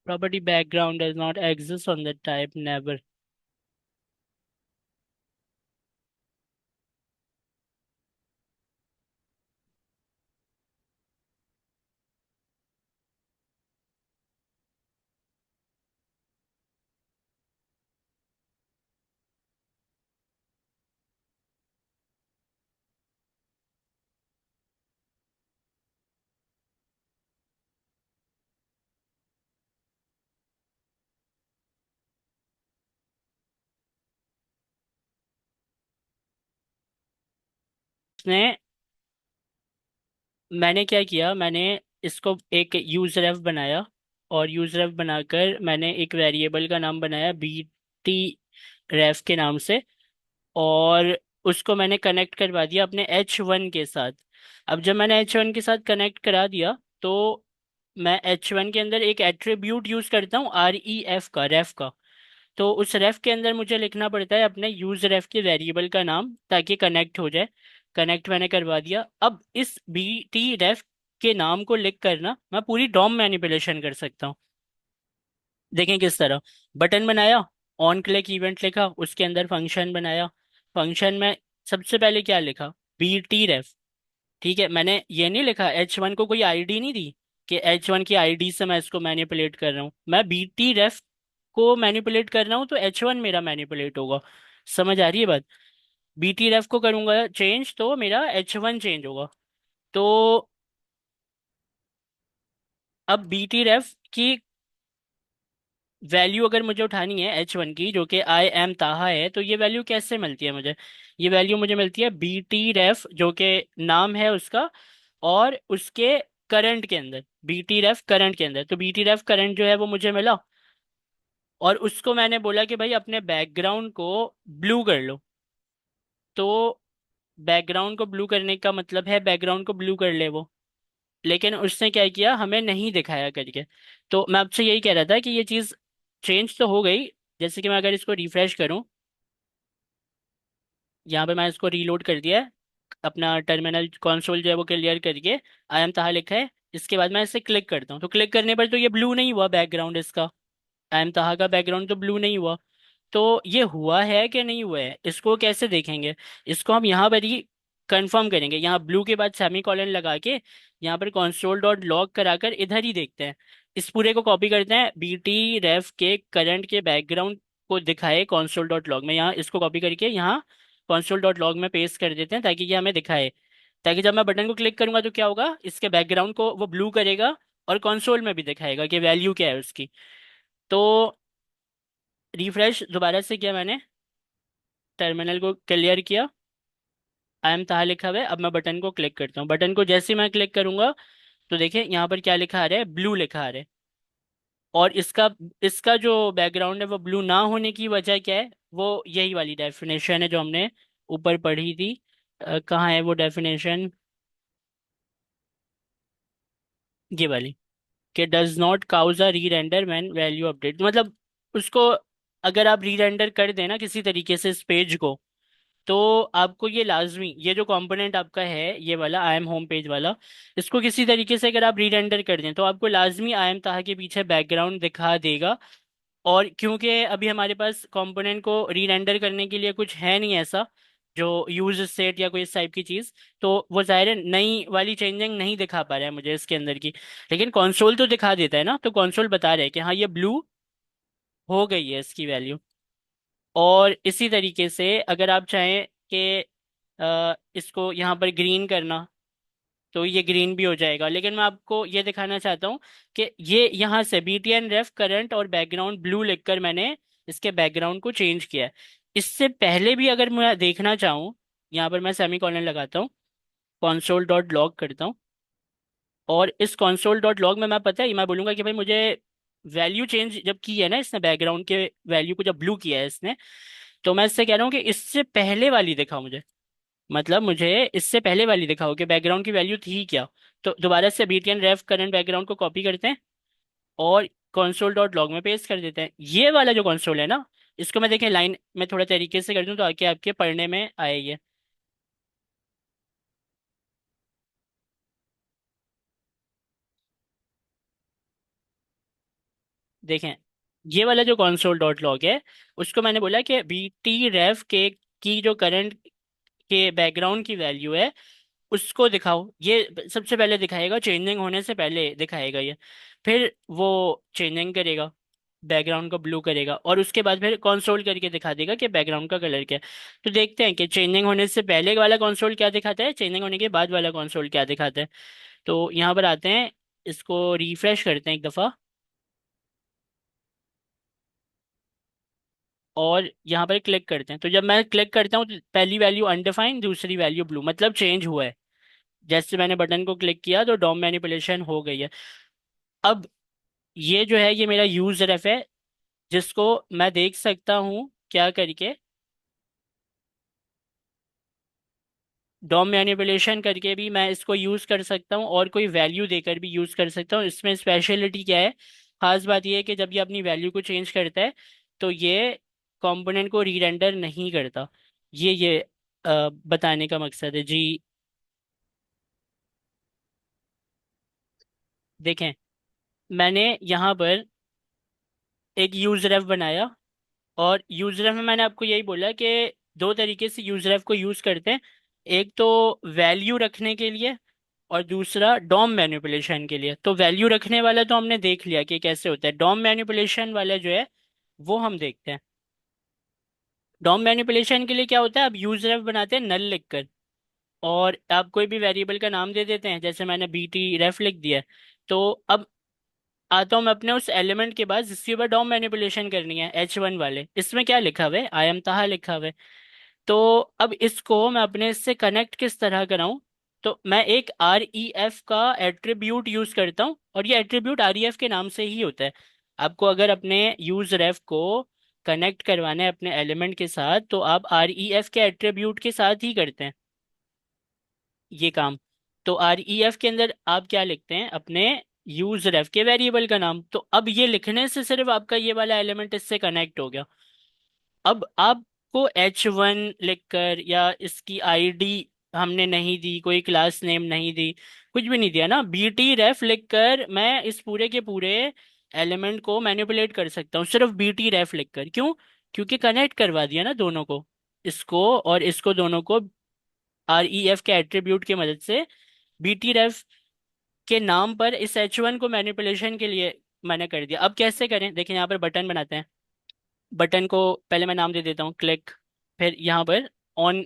Property background does not exist on that type, never. उसने, मैंने क्या किया, मैंने इसको एक यूज रेफ बनाया, और यूज रेफ बनाकर मैंने एक वेरिएबल का नाम बनाया BT ref के नाम से। और उसको मैंने कनेक्ट करवा दिया अपने H1 के साथ। अब जब मैंने H1 के साथ कनेक्ट करा दिया, तो मैं H1 के अंदर एक एट्रीब्यूट यूज करता हूँ REF का, रेफ का। तो उस रेफ के अंदर मुझे लिखना पड़ता है अपने यूज रेफ के वेरिएबल का नाम, ताकि कनेक्ट हो जाए। कनेक्ट मैंने करवा दिया। अब इस BT ref के नाम को लिख कर ना, मैं पूरी डॉम मैनिपुलेशन कर सकता हूँ। देखें किस तरह, बटन बनाया, ऑन क्लिक इवेंट लिखा, उसके अंदर फंक्शन बनाया। फंक्शन में सबसे पहले क्या लिखा, बी टी रेफ। ठीक है, मैंने ये नहीं लिखा, H1 को कोई आईडी नहीं दी कि H1 की आईडी से मैं इसको मैनिपुलेट कर रहा हूँ। मैं बी टी रेफ को मैनिपुलेट कर रहा हूँ तो H1 मेरा मैनिपुलेट होगा। समझ आ रही है बात? बी टी रेफ को करूंगा चेंज तो मेरा H1 चेंज होगा। तो अब बी टी रेफ की वैल्यू अगर मुझे उठानी है H1 की, जो कि आई एम ताहा है, तो ये वैल्यू कैसे मिलती है मुझे? ये वैल्यू मुझे मिलती है बी टी रेफ, जो कि नाम है उसका, और उसके करंट के अंदर, बी टी रेफ करंट के अंदर। तो बी टी रेफ करंट जो है वो मुझे मिला, और उसको मैंने बोला कि भाई अपने बैकग्राउंड को ब्लू कर लो। तो बैकग्राउंड को ब्लू करने का मतलब है बैकग्राउंड को ब्लू कर ले वो। लेकिन उसने क्या किया, हमें नहीं दिखाया करके। तो मैं आपसे यही कह रहा था कि ये चीज़ चेंज तो हो गई। जैसे कि मैं अगर इसको रिफ्रेश करूं, यहाँ पे मैं इसको रीलोड कर दिया है, अपना टर्मिनल कंसोल जो है वो क्लियर करके आई एम ताहा लिखा है। इसके बाद मैं इसे क्लिक करता हूँ, तो क्लिक करने पर तो ये ब्लू नहीं हुआ बैकग्राउंड इसका, आई एम ताहा का बैकग्राउंड तो ब्लू नहीं हुआ। तो ये हुआ है कि नहीं हुआ है, इसको कैसे देखेंगे? इसको हम यहाँ पर ही कंफर्म करेंगे, यहाँ ब्लू के बाद सेमी कॉलन लगा के यहाँ पर console डॉट लॉग कराकर इधर ही देखते हैं। इस पूरे को कॉपी करते हैं, बी टी रेफ के करंट के बैकग्राउंड को दिखाए console डॉट लॉग में, यहाँ इसको कॉपी करके यहाँ console डॉट लॉग में पेस्ट कर देते हैं ताकि ये हमें दिखाए। ताकि जब मैं बटन को क्लिक करूंगा तो क्या होगा, इसके बैकग्राउंड को वो ब्लू करेगा और कंसोल में भी दिखाएगा कि वैल्यू क्या है उसकी। तो रिफ्रेश दोबारा से किया मैंने, टर्मिनल को क्लियर किया, आई एम ताहा लिखा हुआ है। अब मैं बटन को क्लिक करता हूँ, बटन को जैसे ही मैं क्लिक करूंगा तो देखिए यहाँ पर क्या लिखा आ रहा है, ब्लू लिखा आ रहा है। और इसका इसका जो बैकग्राउंड है वो ब्लू ना होने की वजह क्या है, वो यही वाली डेफिनेशन है जो हमने ऊपर पढ़ी थी। कहाँ है वो डेफिनेशन, ये वाली, कि does not cause a rerender when value update. मतलब उसको अगर आप री रेंडर कर देना किसी तरीके से इस पेज को, तो आपको ये लाजमी, ये जो कंपोनेंट आपका है ये वाला आई एम होम पेज वाला, इसको किसी तरीके से अगर आप री रेंडर कर दें तो आपको लाजमी आई एम ताहा के पीछे बैकग्राउंड दिखा देगा। और क्योंकि अभी हमारे पास कंपोनेंट को री रेंडर करने के लिए कुछ है नहीं ऐसा, जो यूज सेट या कोई इस टाइप की चीज़, तो वो ज़ाहिर है नई वाली चेंजिंग नहीं दिखा पा रहा है मुझे इसके अंदर की। लेकिन कंसोल तो दिखा देता है ना, तो कंसोल बता रहा है कि हाँ ये ब्लू हो गई है इसकी वैल्यू। और इसी तरीके से अगर आप चाहें कि इसको यहाँ पर ग्रीन करना, तो ये ग्रीन भी हो जाएगा। लेकिन मैं आपको ये दिखाना चाहता हूँ कि ये यहाँ से बी टी एन रेफ करंट और बैकग्राउंड ब्लू लिखकर मैंने इसके बैकग्राउंड को चेंज किया है। इससे पहले भी अगर मैं देखना चाहूँ, यहाँ पर मैं सेमी कॉलन लगाता हूँ, console डॉट लॉग करता हूँ, और इस console डॉट लॉग में मैं पता है मैं बोलूंगा कि भाई मुझे वैल्यू चेंज जब की है ना इसने, बैकग्राउंड के वैल्यू को जब ब्लू किया है इसने, तो मैं इससे कह रहा हूँ कि इससे पहले वाली दिखाओ मुझे। मतलब मुझे इससे पहले वाली दिखाओ कि बैकग्राउंड की वैल्यू थी क्या। तो दोबारा से बीटीएन रेफ करंट बैकग्राउंड को कॉपी करते हैं और console डॉट लॉग में पेस्ट कर देते हैं। ये वाला जो कंसोल है ना, इसको मैं देखें लाइन में थोड़ा तरीके से कर दूं तो आके आपके पढ़ने में आए ये। देखें, ये वाला जो console डॉट लॉग है, उसको मैंने बोला कि बी टी रेफ के की जो करंट के बैकग्राउंड की वैल्यू है उसको दिखाओ। ये सबसे पहले दिखाएगा, चेंजिंग होने से पहले दिखाएगा ये। फिर वो चेंजिंग करेगा, बैकग्राउंड को ब्लू करेगा, और उसके बाद फिर कंसोल करके दिखा देगा कि बैकग्राउंड का कलर क्या है। तो देखते हैं कि चेंजिंग होने से पहले वाला कंसोल क्या दिखाता है, चेंजिंग होने के बाद वाला कंसोल क्या दिखाता है। तो यहाँ पर आते हैं, इसको रिफ्रेश करते हैं एक दफ़ा, और यहाँ पर क्लिक करते हैं। तो जब मैं क्लिक करता हूँ तो पहली वैल्यू अनडिफाइंड, दूसरी वैल्यू ब्लू, मतलब चेंज हुआ है। जैसे मैंने बटन को क्लिक किया तो डॉम मैनिपुलेशन हो गई है। अब ये जो है ये मेरा यूज रेफ है, जिसको मैं देख सकता हूँ क्या करके, डॉम मैनिपुलेशन करके भी मैं इसको यूज कर सकता हूँ और कोई वैल्यू देकर भी यूज कर सकता हूँ। इसमें स्पेशलिटी क्या है, खास बात यह है कि जब ये अपनी वैल्यू को चेंज करता है तो ये कंपोनेंट को रीरेंडर नहीं करता। ये बताने का मकसद है जी। देखें, मैंने यहाँ पर एक यूज रेफ बनाया और यूजरेफ में मैंने आपको यही बोला कि दो तरीके से यूजरेफ को यूज करते हैं। एक तो वैल्यू रखने के लिए, और दूसरा डॉम मैनिपुलेशन के लिए। तो वैल्यू रखने वाला तो हमने देख लिया कि कैसे होता है। डॉम मैनिपुलेशन वाला जो है वो हम देखते हैं। डॉम मैनिपुलेशन के लिए क्या होता है, आप यूजरेफ बनाते हैं नल लिखकर, और आप कोई भी वेरिएबल का नाम दे देते हैं, जैसे मैंने बी टी रेफ लिख दिया है। तो अब आता हूँ मैं अपने उस एलिमेंट के बाद जिसके ऊपर डॉम मैनिपुलेशन करनी है, H1 वाले। इसमें क्या लिखा हुआ है, आई एम ताहा लिखा हुआ है। तो अब इसको मैं अपने इससे कनेक्ट किस तरह कराऊं, तो मैं एक आर ई एफ का एट्रीब्यूट यूज करता हूँ, और ये एट्रीब्यूट आर ई एफ के नाम से ही होता है। आपको अगर अपने यूज रेफ को कनेक्ट करवाना है अपने एलिमेंट के साथ, तो आप आर ई एफ के एट्रीब्यूट के साथ ही करते हैं ये काम। तो आर ई एफ के अंदर आप क्या लिखते हैं, अपने यूज रेफ के वेरिएबल का नाम। तो अब ये लिखने से सिर्फ आपका ये वाला एलिमेंट इससे कनेक्ट हो गया। अब आपको H1 लिखकर, या इसकी आईडी हमने नहीं दी, कोई क्लास नेम नहीं दी, कुछ भी नहीं दिया ना, बी टी रेफ लिखकर मैं इस पूरे के पूरे एलिमेंट को मैनिपुलेट कर सकता हूँ, सिर्फ बी टी रेफ लिखकर। क्यों? क्योंकि कनेक्ट करवा दिया ना दोनों को, इसको और इसको, दोनों को आर ई एफ के एट्रीब्यूट की मदद से बी टी रेफ के नाम पर इस H1 को मैनिपुलेशन के लिए मैंने कर दिया। अब कैसे करें, देखिए यहाँ पर बटन बनाते हैं। बटन को पहले मैं नाम दे देता हूँ क्लिक, फिर यहाँ पर ऑन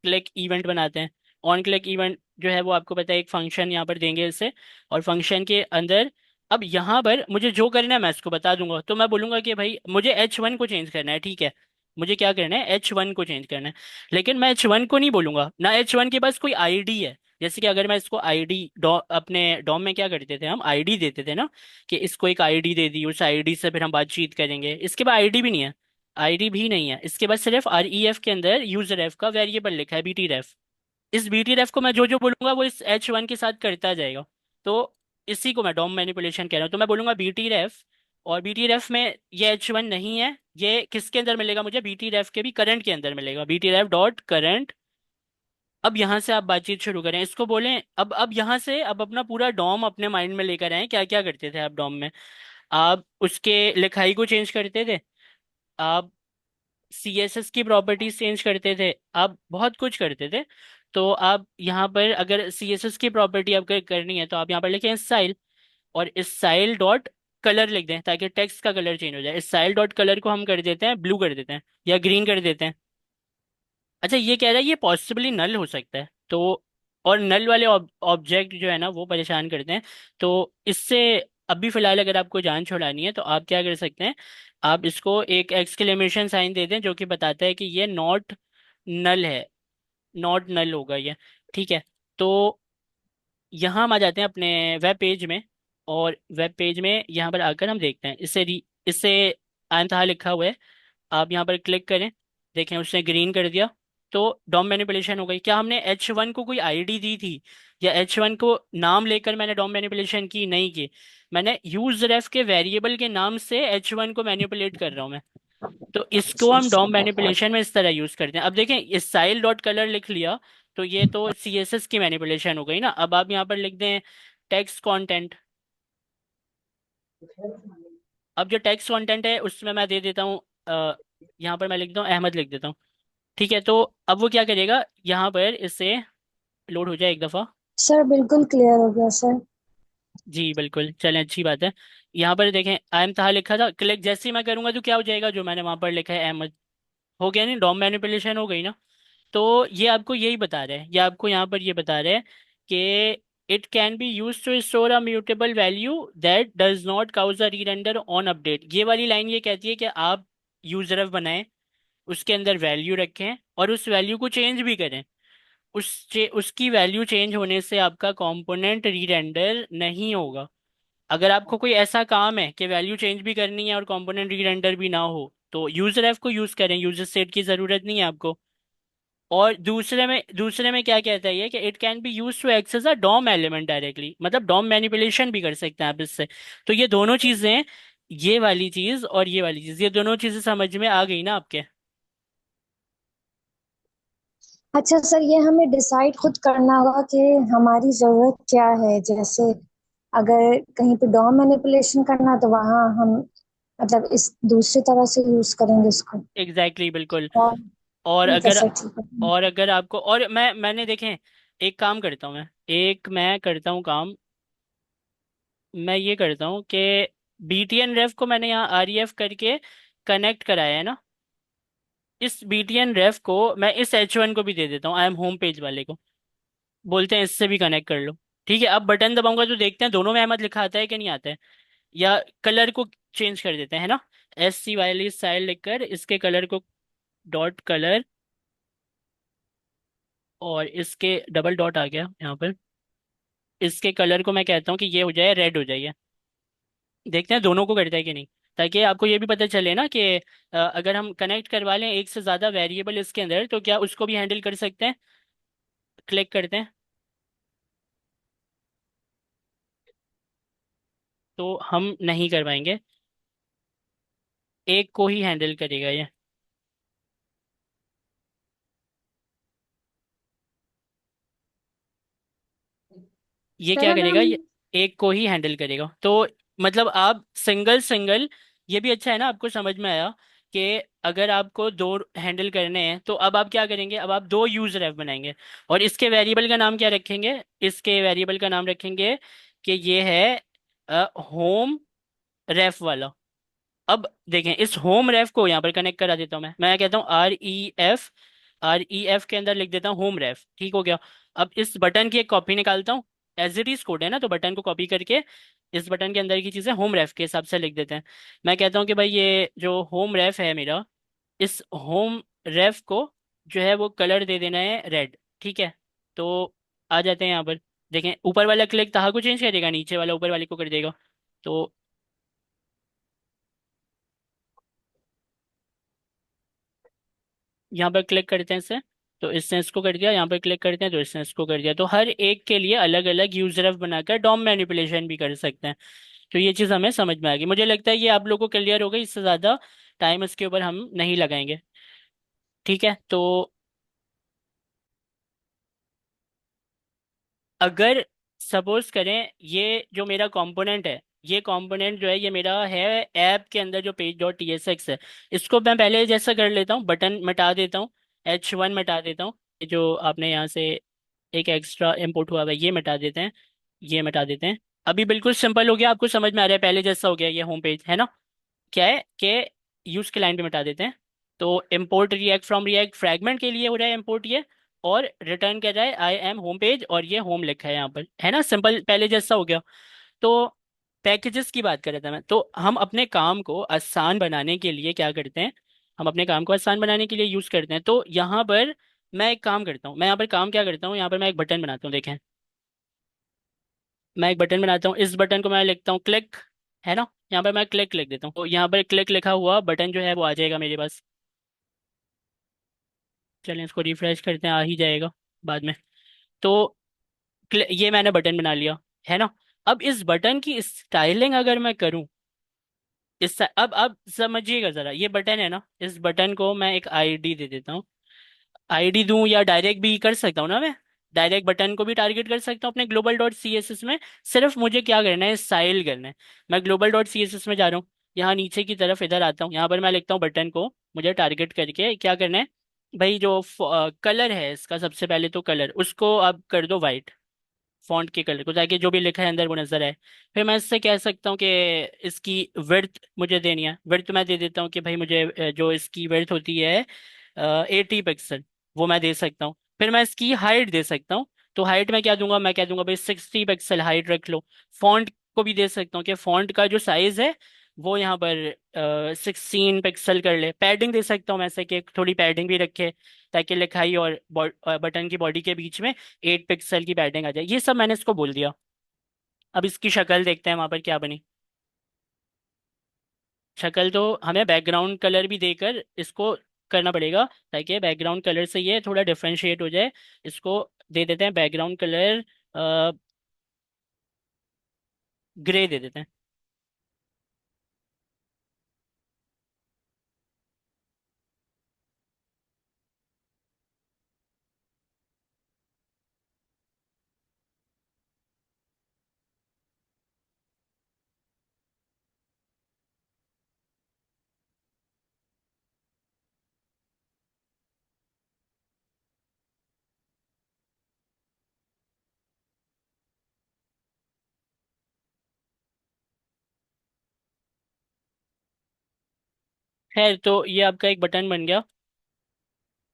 क्लिक इवेंट बनाते हैं। ऑन क्लिक इवेंट जो है वो आपको पता है, एक फंक्शन यहाँ पर देंगे इसे, और फंक्शन के अंदर अब यहाँ पर मुझे जो करना है मैं इसको बता दूंगा। तो मैं बोलूंगा कि भाई मुझे H1 को चेंज करना है, ठीक है, मुझे क्या करना है, H1 को चेंज करना है। लेकिन मैं H1 को नहीं बोलूंगा ना, H1 के पास कोई आईडी है। जैसे कि अगर मैं इसको आईडी अपने डॉम में क्या करते थे, हम आईडी देते थे ना, कि इसको एक आईडी दे दी, उस आईडी से फिर हम बातचीत करेंगे। इसके बाद आईडी भी नहीं है, आईडी भी नहीं है, इसके बाद सिर्फ आर ई एफ के अंदर यूजर एफ का वेरिएबल लिखा है बी टी रेफ। इस बी टी रेफ को मैं जो जो बोलूंगा वो इस H1 के साथ करता जाएगा। तो इसी को मैं डॉम मैनिपुलेशन कह रहा हूँ। तो मैं बोलूंगा बी टी रेफ, और बी टी रेफ में ये H1 नहीं है, ये किसके अंदर मिलेगा मुझे, बी टी रेफ के भी करंट के अंदर मिलेगा, बी टी रेफ डॉट करंट। अब यहाँ से आप बातचीत शुरू करें, इसको बोलें। अब यहाँ से अब अपना पूरा डॉम अपने माइंड में लेकर आए, क्या क्या करते थे आप डॉम में। आप उसके लिखाई को चेंज करते थे, आप CSS की प्रॉपर्टीज चेंज करते थे, आप बहुत कुछ करते थे। तो आप यहाँ पर अगर CSS की प्रॉपर्टी आपको करनी है, तो आप यहाँ पर लिखें स्टाइल, और स्टाइल डॉट कलर लिख दें ताकि टेक्स्ट का कलर चेंज हो जाए। स्टाइल डॉट कलर को हम कर देते हैं ब्लू कर देते हैं, या ग्रीन कर देते हैं। अच्छा, ये कह रहा है ये पॉसिबली नल हो सकता है, तो और नल वाले ऑब्जेक्ट जो है ना वो परेशान करते हैं। तो इससे अभी फिलहाल अगर आपको जान छुड़ानी है, तो आप क्या कर सकते हैं, आप इसको एक एक्सक्लेमेशन साइन दे दें जो कि बताता है कि ये नॉट नल है, नॉट नल होगा ये, ठीक है। तो यहाँ हम आ जाते हैं अपने वेब पेज में, और वेब पेज में यहाँ पर आकर हम देखते हैं इससे आयन लिखा हुआ है। आप यहाँ पर क्लिक करें, देखें उसने ग्रीन कर दिया। तो डॉम मैनिपुलेशन हो गई। क्या हमने H1 को कोई आईडी दी थी, या H1 को नाम लेकर मैंने डॉम मैनिपुलेशन की, नहीं की। मैंने यूज रेफ के वेरिएबल के नाम से H1 को मैनिपुलेट कर रहा हूँ मैं। तो इसको हम डॉम मैनिपुलेशन में इस तरह यूज करते हैं। अब देखें, ये स्टाइल डॉट कलर लिख लिया, तो ये तो CSS की मैनिपुलेशन हो गई ना। अब आप यहाँ पर लिख दें टेक्स्ट कंटेंट। अब जो टेक्स्ट कंटेंट है उसमें मैं दे देता हूँ, यहाँ पर मैं लिख दूँ अहमद लिख देता हूँ, ठीक है। तो अब वो क्या करेगा, यहाँ पर इससे लोड हो जाए एक दफ़ा। सर बिल्कुल क्लियर हो गया सर। जी बिल्कुल, चलें, अच्छी बात है। यहाँ पर देखें आई एम ताहा लिखा था, क्लिक जैसे ही मैं करूँगा तो क्या हो जाएगा, जो मैंने वहाँ पर लिखा है अहमद, हो गया नहीं, डॉम मैनिपुलेशन हो गई ना। तो ये आपको यही बता रहे हैं, ये आपको यहाँ पर ये बता रहे हैं कि it can be use to store a mutable value that does not cause a rerender on update. ये वाली लाइन ये कहती है कि आप यूजर बनाएं, उसके अंदर वैल्यू रखें, और उस वैल्यू को चेंज भी करें। उसकी वैल्यू चेंज होने से आपका कंपोनेंट री रेंडर नहीं होगा। अगर आपको कोई ऐसा काम है कि वैल्यू चेंज भी करनी है और कंपोनेंट री रेंडर भी ना हो, तो यूजर एफ को यूज करें, यूजर सेट की जरूरत नहीं है आपको। और दूसरे में क्या कहता है ये, कि it can be use to access a DOM element directly, मतलब डॉम मैनिपुलेशन भी कर सकते हैं आप इससे। तो ये दोनों चीजें, ये वाली चीज और ये वाली चीज, ये दोनों चीजें समझ में आ गई ना आपके। अच्छा सर, ये हमें डिसाइड खुद करना होगा कि हमारी जरूरत क्या है। जैसे अगर कहीं पे डॉम मैनिपुलेशन करना तो वहाँ हम मतलब इस दूसरी तरह से यूज करेंगे इसको। एग्जैक्टली बिल्कुल। और और ठीक है अगर सर, ठीक है। और अगर आपको, और मैंने देखें, एक काम करता हूँ मैं करता हूँ काम, मैं ये करता हूँ कि बीटीएन रेफ को मैंने यहाँ आरईएफ करके कनेक्ट कराया है ना, इस बीटीएन रेफ को मैं इस H1 को भी दे देता हूँ, आई एम होम पेज वाले को, बोलते हैं इससे भी कनेक्ट कर लो। ठीक है, अब बटन दबाऊंगा तो देखते हैं दोनों में अहमद लिखा आता है कि नहीं आता है। या कलर को चेंज कर देते हैं ना, SC वाली स्टाइल लिखकर इसके कलर को डॉट कलर, और इसके डबल डॉट आ गया यहाँ पर, इसके कलर को मैं कहता हूँ कि ये हो जाए रेड हो जाइए। देखते हैं दोनों को करता है कि नहीं, ताकि आपको ये भी पता चले ना कि अगर हम कनेक्ट करवा लें एक से ज़्यादा वेरिएबल इसके अंदर तो क्या उसको भी हैंडल कर सकते हैं। क्लिक करते हैं तो हम नहीं करवाएंगे, एक को ही हैंडल करेगा ये। ये सर क्या अगर करेगा, हम ये एक को ही हैंडल करेगा। तो मतलब आप सिंगल सिंगल, ये भी अच्छा है ना, आपको समझ में आया कि अगर आपको दो हैंडल करने हैं तो अब आप क्या करेंगे, अब आप दो यूज रेफ बनाएंगे, और इसके वेरिएबल का नाम क्या रखेंगे, इसके वेरिएबल का नाम रखेंगे कि ये है होम रेफ वाला। अब देखें, इस होम रेफ को यहाँ पर कनेक्ट करा देता हूँ मैं कहता हूँ आर ई एफ के अंदर लिख देता हूँ होम रेफ, ठीक हो गया। अब इस बटन की एक कॉपी निकालता हूँ, एज इट इज कोड है ना, तो बटन को कॉपी करके इस बटन के अंदर की चीज़ें होम रेफ के हिसाब से लिख देते हैं। मैं कहता हूँ कि भाई ये जो होम रेफ है मेरा, इस होम रेफ को जो है वो कलर दे देना है रेड, ठीक है। तो आ जाते हैं यहाँ पर, देखें ऊपर वाला क्लिक तहा को चेंज करेगा, नीचे वाला ऊपर वाले को कर देगा। तो यहाँ पर क्लिक करते हैं इससे, तो इसने इसको कर दिया, यहाँ पर क्लिक करते हैं तो इसने इसको कर दिया। तो हर एक के लिए अलग अलग यूजर बनाकर डॉम मैनिपुलेशन भी कर सकते हैं। तो ये चीज़ हमें समझ में आ गई, मुझे लगता है ये आप लोगों को क्लियर हो गई, इससे ज़्यादा टाइम इसके ऊपर हम नहीं लगाएंगे। ठीक है, तो अगर सपोज करें ये जो मेरा कंपोनेंट है, ये कंपोनेंट जो है ये मेरा है ऐप के अंदर जो पेज डॉट TSX है, इसको मैं पहले जैसा कर लेता हूँ, बटन मिटा देता हूँ, H1 मिटा देता हूँ, ये जो आपने यहाँ से एक एक्स्ट्रा इंपोर्ट हुआ है ये मिटा देते हैं, ये मिटा देते हैं। अभी बिल्कुल सिंपल हो गया, आपको समझ में आ रहा है, पहले जैसा हो गया ये होम पेज है ना। क्या है कि यूज के लाइन पे मिटा देते हैं, तो import react from react fragment के लिए हो रहा है इम्पोर्ट ये, और रिटर्न कर रहा है आई एम होम पेज, और ये होम लिखा है यहाँ पर, है ना, सिंपल पहले जैसा हो गया। तो पैकेजेस की बात कर रहा था मैं, तो हम अपने काम को आसान बनाने के लिए क्या करते हैं, हम अपने काम को आसान बनाने के लिए यूज करते हैं। तो यहाँ पर मैं एक काम करता हूँ, मैं यहाँ पर काम क्या करता हूँ, यहाँ पर मैं एक बटन बनाता हूँ, देखें मैं एक बटन बनाता हूँ, इस बटन को मैं लिखता हूँ क्लिक, है ना, यहाँ पर मैं क्लिक लिख देता हूँ, तो यहाँ पर क्लिक लिखा हुआ बटन जो है वो आ जाएगा मेरे पास। चलें इसको रिफ्रेश करते हैं, आ ही जाएगा बाद में। तो ये मैंने बटन बना लिया, है ना। अब इस बटन की स्टाइलिंग अगर मैं करूँ, इस अब समझिएगा जरा, ये बटन है ना, इस बटन को मैं एक आईडी दे देता हूँ। आईडी दूं या डायरेक्ट भी कर सकता हूँ ना, मैं डायरेक्ट बटन को भी टारगेट कर सकता हूँ अपने global dot C S S में। सिर्फ मुझे क्या करना है, स्टाइल करना है। मैं global dot C S S में जा रहा हूँ, यहाँ नीचे की तरफ इधर आता हूँ, यहाँ पर मैं लिखता हूँ बटन को मुझे टारगेट करके क्या करना है, भाई जो कलर है इसका, सबसे पहले तो कलर उसको आप कर दो वाइट, फॉन्ट के कलर को, ताकि जो भी लिखा है अंदर वो नजर आए। फिर मैं इससे कह सकता हूँ कि इसकी विड्थ मुझे देनी है, विड्थ मैं दे देता हूँ कि भाई मुझे जो इसकी विड्थ होती है 80 पिक्सल, वो मैं दे सकता हूँ। फिर मैं इसकी हाइट दे सकता हूँ, तो हाइट में क्या दूंगा, मैं क्या दूंगा भाई 60 पिक्सल हाइट रख लो। फॉन्ट को भी दे सकता हूँ कि फॉन्ट का जो साइज है वो यहाँ पर 16 पिक्सल कर ले। पैडिंग दे सकता हूँ मैं ऐसे कि थोड़ी पैडिंग भी रखे, ताकि लिखाई और बटन की बॉडी के बीच में 8 पिक्सल की पैडिंग आ जाए। ये सब मैंने इसको बोल दिया। अब इसकी शक्ल देखते हैं वहां पर क्या बनी। शक्ल तो हमें बैकग्राउंड कलर भी देकर इसको करना पड़ेगा, ताकि बैकग्राउंड कलर से ये थोड़ा डिफ्रेंशिएट हो जाए। इसको दे देते हैं बैकग्राउंड कलर ग्रे दे देते हैं। खैर, तो ये आपका एक बटन बन गया।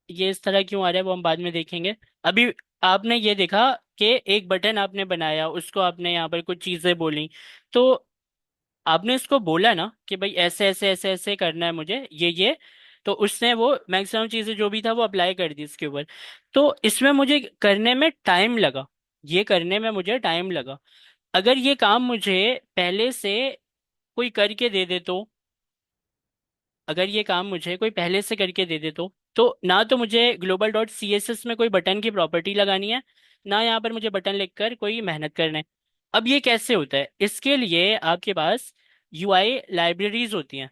ये इस तरह क्यों आ रहा है वो हम बाद में देखेंगे। अभी आपने ये देखा कि एक बटन आपने बनाया, उसको आपने यहाँ पर कुछ चीजें बोली। तो आपने इसको बोला ना कि भाई ऐसे ऐसे ऐसे ऐसे करना है मुझे, ये। तो उसने वो मैक्सिमम चीजें जो भी था वो अप्लाई कर दी इसके ऊपर। तो इसमें मुझे करने में टाइम लगा, ये करने में मुझे टाइम लगा। अगर ये काम मुझे पहले से कोई करके दे दे तो, अगर ये काम मुझे कोई पहले से करके दे दे तो ना तो मुझे global dot C S S में कोई बटन की प्रॉपर्टी लगानी है, ना यहाँ पर मुझे बटन लिखकर कोई मेहनत करना है। अब ये कैसे होता है, इसके लिए आपके पास यूआई लाइब्रेरीज होती हैं,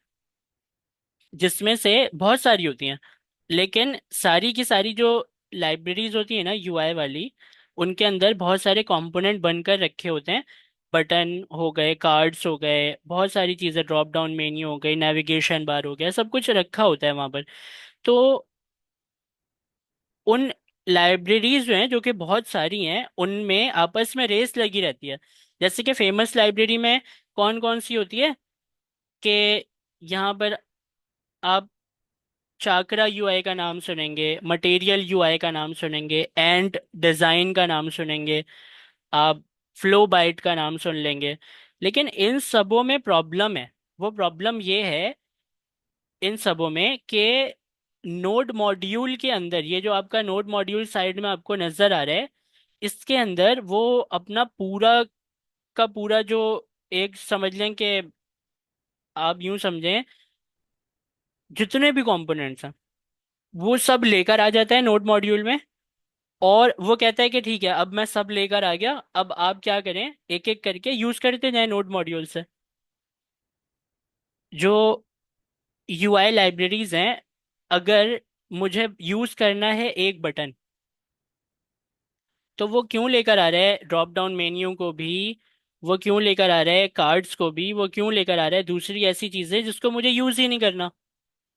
जिसमें से बहुत सारी होती हैं। लेकिन सारी की सारी जो लाइब्रेरीज होती है ना यूआई वाली, उनके अंदर बहुत सारे कंपोनेंट बनकर रखे होते हैं। बटन हो गए, कार्ड्स हो गए, बहुत सारी चीज़ें, ड्रॉप डाउन मेन्यू हो गई, नेविगेशन बार हो गया, सब कुछ रखा होता है वहाँ पर। तो उन लाइब्रेरीज जो हैं, जो कि बहुत सारी हैं, उनमें आपस में रेस लगी रहती है। जैसे कि फेमस लाइब्रेरी में कौन कौन सी होती है, कि यहाँ पर आप चाकरा यूआई का नाम सुनेंगे, मटेरियल यूआई का नाम सुनेंगे, एंड डिजाइन का नाम सुनेंगे, आप फ्लो बाइट का नाम सुन लेंगे। लेकिन इन सबों में प्रॉब्लम है। वो प्रॉब्लम ये है इन सबों में कि नोड मॉड्यूल के अंदर, ये जो आपका नोड मॉड्यूल साइड में आपको नजर आ रहा है, इसके अंदर वो अपना पूरा का पूरा जो, एक समझ लें कि आप यूं समझें, जितने भी कंपोनेंट्स हैं वो सब लेकर आ जाता है नोड मॉड्यूल में। और वो कहता है कि ठीक है, अब मैं सब लेकर आ गया, अब आप क्या करें, एक एक करके यूज करते जाएं नोड मॉड्यूल से। जो यूआई लाइब्रेरीज हैं, अगर मुझे यूज करना है एक बटन, तो वो क्यों लेकर आ रहा है ड्रॉप डाउन मेन्यू को भी, वो क्यों लेकर आ रहा है कार्ड्स को भी, वो क्यों लेकर आ रहा है दूसरी ऐसी चीजें जिसको मुझे यूज ही नहीं करना।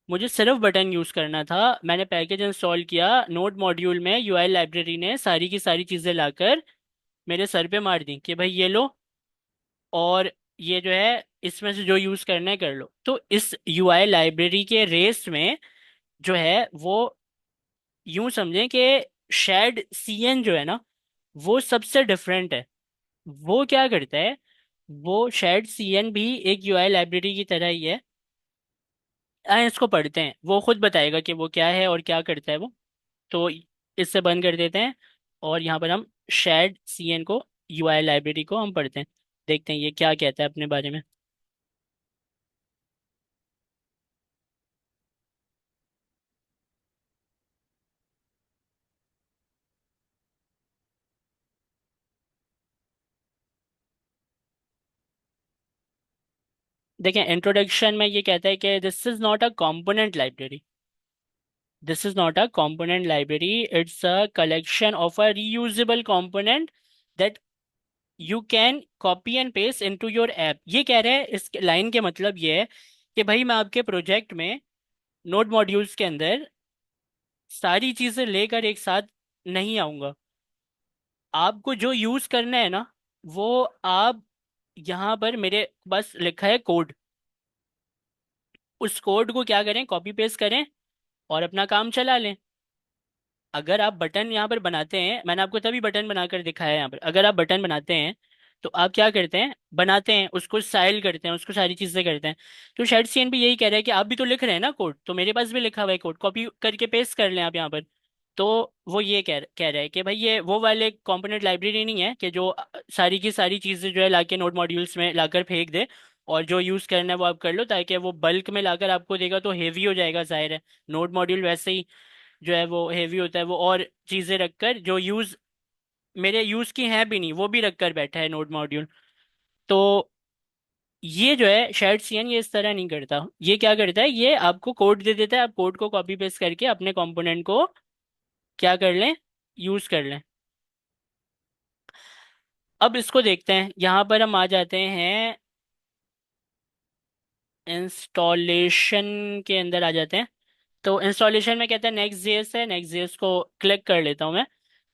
मुझे सिर्फ बटन यूज करना था। मैंने पैकेज इंस्टॉल किया, नोड मॉड्यूल में यूआई लाइब्रेरी ने सारी की सारी चीजें लाकर मेरे सर पे मार दी कि भाई ये लो, और ये जो है इसमें से जो यूज करना है कर लो। तो इस यूआई लाइब्रेरी के रेस में जो है वो, यूं समझें कि शेड सीएन जो है ना, वो सबसे डिफरेंट है। वो क्या करता है, वो शेड सीएन भी एक यूआई लाइब्रेरी की तरह ही है। इसको पढ़ते हैं, वो खुद बताएगा कि वो क्या है और क्या करता है वो। तो इससे बंद कर देते हैं, और यहाँ पर हम शेड सीएन को, यूआई लाइब्रेरी को हम पढ़ते हैं, देखते हैं ये क्या कहता है अपने बारे में। देखें, इंट्रोडक्शन में ये कहता है कि this is not a component library, this is not a component library, it's a collection of a reusable component that you can copy and paste into your app. ये कह रहे हैं, इस लाइन के मतलब ये है कि भाई मैं आपके प्रोजेक्ट में नोड मॉड्यूल्स के अंदर सारी चीजें लेकर एक साथ नहीं आऊंगा। आपको जो यूज करना है ना, वो आप, यहाँ पर मेरे बस लिखा है कोड, उस कोड को क्या करें, कॉपी पेस्ट करें और अपना काम चला लें। अगर आप बटन यहाँ पर बनाते हैं, मैंने आपको तभी बटन बनाकर दिखाया है यहाँ पर, अगर आप बटन बनाते हैं तो आप क्या करते हैं, बनाते हैं उसको, स्टाइल करते हैं उसको, सारी चीजें करते हैं। तो शायद सीएन भी यही कह रहा है कि आप भी तो लिख रहे हैं ना कोड, तो मेरे पास भी लिखा हुआ है कोड, कॉपी करके पेस्ट कर लें आप यहाँ पर। तो वो ये कह रहा है कि भाई ये वो वाले कंपोनेंट लाइब्रेरी नहीं है कि जो सारी की सारी चीजें जो है लाके नोड मॉड्यूल्स में लाकर फेंक दे, और जो यूज करना है वो आप कर लो, ताकि वो बल्क में लाकर आपको देगा तो हेवी हो जाएगा, जाहिर है। नोड मॉड्यूल वैसे ही जो है वो हेवी होता है, वो और चीजें रखकर जो यूज मेरे यूज की हैं भी नहीं वो भी रखकर बैठा है नोड मॉड्यूल। तो ये जो है शेयर्ड सीएन, ये इस तरह नहीं करता। ये क्या करता है, ये आपको कोड दे देता है, आप कोड को कॉपी पेस्ट करके अपने कंपोनेंट को क्या कर लें, यूज कर लें। अब इसको देखते हैं, यहाँ पर हम आ जाते हैं इंस्टॉलेशन के अंदर आ जाते हैं। तो इंस्टॉलेशन में कहता है नेक्स्ट जेएस है, नेक्स्ट जेएस को क्लिक कर लेता हूँ मैं।